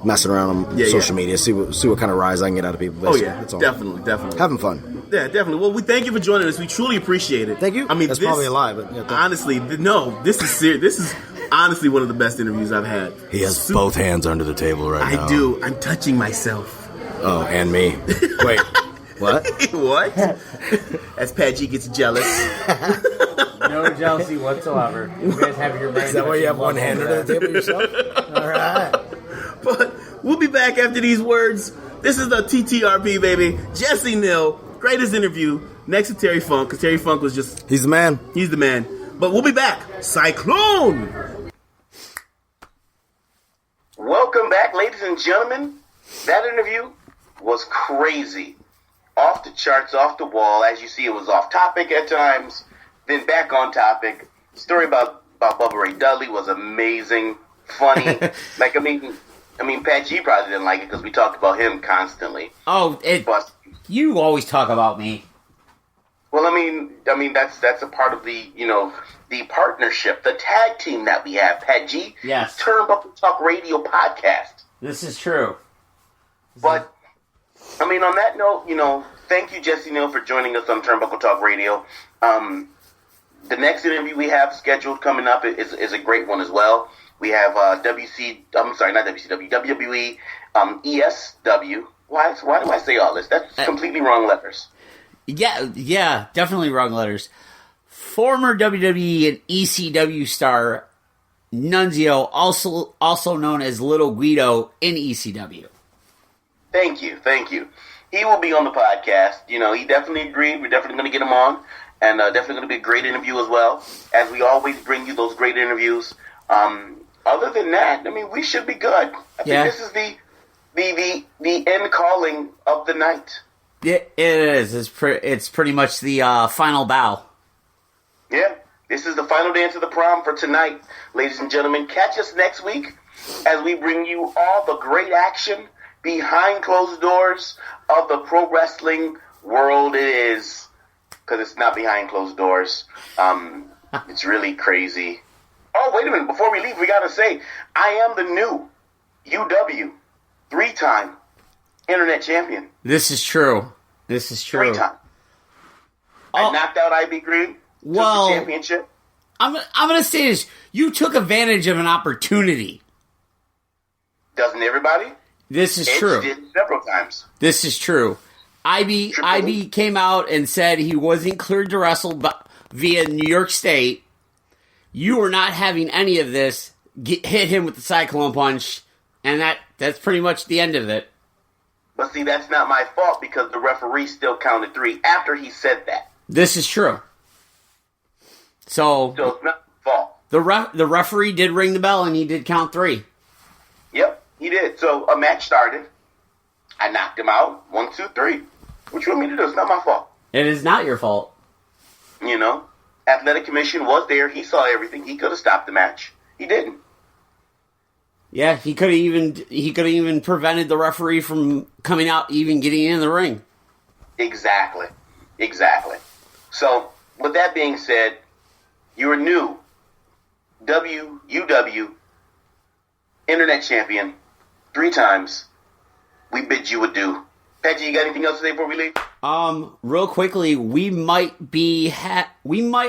Speaker 5: messing around on social media. See what kind of rise I can get out of people. Basically. That's all.
Speaker 3: Definitely.
Speaker 5: Having fun.
Speaker 3: Yeah, definitely. Well, we thank you for joining us. We truly appreciate it.
Speaker 5: Thank you.
Speaker 3: I mean,
Speaker 5: that's probably a lie, but
Speaker 3: honestly, no. This is serious. This is honestly one of the best interviews I've had.
Speaker 5: He has both hands under the table right now.
Speaker 3: I do. I'm touching myself.
Speaker 5: Oh, and me. Wait. What?
Speaker 3: What? As Pat G gets jealous.
Speaker 6: No jealousy whatsoever. You guys have your brain.
Speaker 5: Is that why you have one hand under the table yourself? All right.
Speaker 3: But we'll be back after these words. This is the TTRP, baby. Jesse Neal, greatest interview. Next to Terry Funk, because Terry Funk was just...
Speaker 5: He's the man.
Speaker 3: He's the man. But we'll be back. Cyclone! Welcome back, ladies and gentlemen. That interview was crazy. Off the charts, off the wall. As you see, it was off topic at times, then back on topic. The story about Bubba Ray Dudley was amazing, funny. I mean, Pat G probably didn't like it because we talked about him constantly.
Speaker 4: Oh,
Speaker 3: But
Speaker 4: you always talk about me.
Speaker 3: well, I mean that's a part of the the partnership, the tag team that we have. Pat G,
Speaker 4: Yes.
Speaker 3: Turnbuckle Talk Radio podcast.
Speaker 4: This is true.
Speaker 3: But I mean, on that note, thank you, Jesse Neal, for joining us on Turnbuckle Talk Radio. The next interview we have scheduled coming up is a great one as well. We have WWE, ESW. Why do I say all this? That's completely wrong letters.
Speaker 4: Yeah, definitely wrong letters. Former WWE and ECW star Nunzio, also known as Little Guido in ECW.
Speaker 3: Thank you. He will be on the podcast. He definitely agreed. We're definitely going to get him on, and definitely going to be a great interview as well. As we always bring you those great interviews. Other than that, I mean, we should be good. I think this is the end calling of the night.
Speaker 4: It is. It's pretty much the final bow.
Speaker 3: Yeah, this is the final dance of the prom for tonight, ladies and gentlemen. Catch us next week as we bring you all the great action behind closed doors of the pro wrestling world. It is, because it's not behind closed doors. It's really crazy. Oh, wait a minute. Before we leave, we got to say, I am the new UW 3-time internet champion.
Speaker 4: This is true.
Speaker 3: 3-time. I knocked out IB Green. Took
Speaker 4: Well,
Speaker 3: the championship.
Speaker 4: I'm going to say this. You took advantage of an opportunity.
Speaker 3: Doesn't everybody?
Speaker 4: This is
Speaker 3: Edge
Speaker 4: true.
Speaker 3: did several times.
Speaker 4: This is true. IB came out and said he wasn't cleared to wrestle via New York State. You were not having any of this. Hit him with the Cyclone Punch, and that's pretty much the end of it.
Speaker 3: But see, that's not my fault because the referee still counted 3 after he said that.
Speaker 4: This is true. So
Speaker 3: it's not my fault.
Speaker 4: The referee did ring the bell, and he did count 3.
Speaker 3: Yep, he did. So a match started. I knocked him out. 1, 2, 3. What you want me to do? It's not my fault.
Speaker 4: It is not your fault.
Speaker 3: You know, Athletic Commission was there. He saw everything. He could have stopped the match. He didn't.
Speaker 4: Yeah, he could have even prevented the referee from coming out, even getting in the ring.
Speaker 3: Exactly. So, with that being said, you're a new WUW Internet Champion 3 times. We bid you adieu. Peggy, you got anything else to say before we leave?
Speaker 4: Real quickly, we might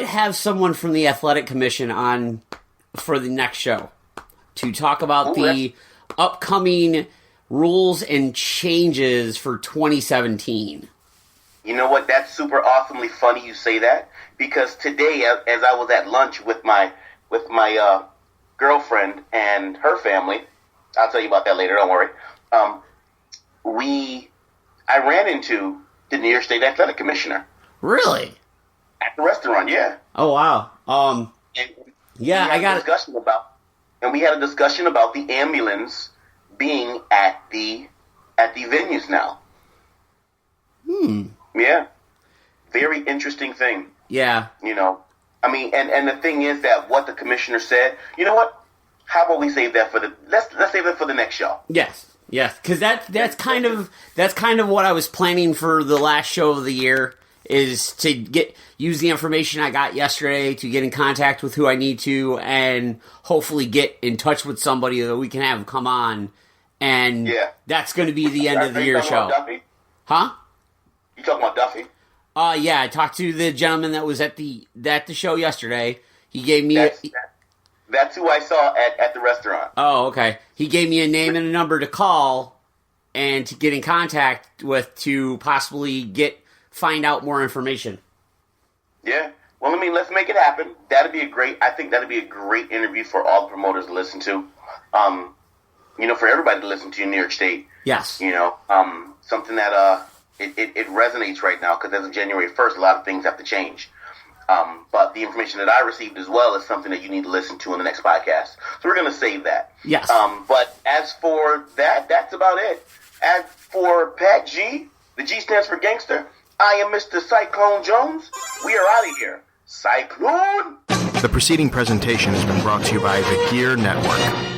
Speaker 4: have someone from the Athletic Commission on for the next show to talk about the upcoming rules and changes for 2017.
Speaker 3: You know what? That's super awesomely funny you say that, because today, as I was at lunch with my girlfriend and her family, I'll tell you about that later, don't worry, I ran into the New York State Athletic Commissioner.
Speaker 4: Really?
Speaker 3: At the restaurant, yeah.
Speaker 4: Oh, wow. Yeah, I got
Speaker 3: it. And we had a discussion about the ambulance being at the venues now. Yeah. Very interesting thing.
Speaker 4: Yeah.
Speaker 3: You know, I mean, and the thing is that what the commissioner said, you know what? How about we save that let's save that for the next show.
Speaker 4: Yes, because that's kind of what I was planning for the last show of the year, is to use the information I got yesterday to get in contact with who I need to, and hopefully get in touch with somebody that we can have come on, and that's going to be the end of the year show.
Speaker 3: Duffy?
Speaker 4: Huh?
Speaker 3: You talking about Duffy?
Speaker 4: Yeah, I talked to the gentleman that was at the show yesterday. He gave me
Speaker 3: that's who I saw at the restaurant.
Speaker 4: Oh, okay. He gave me a name and a number to call and to get in contact with to possibly find out more information.
Speaker 3: Yeah. Well, I mean, let's make it happen. I think that'd be a great interview for all the promoters to listen to. You know, for everybody to listen to in New York State.
Speaker 4: Yes.
Speaker 3: You know, something that it resonates right now, because as of January 1st, a lot of things have to change. But the information that I received as well is something that you need to listen to in the next podcast. So we're going to save that.
Speaker 4: Yes.
Speaker 3: But as for that, that's about it. As for Pat G, the G stands for gangster. I am Mr. Cyclone Jones. We are out of here. Cyclone!
Speaker 2: The preceding presentation has been brought to you by the Gear Network.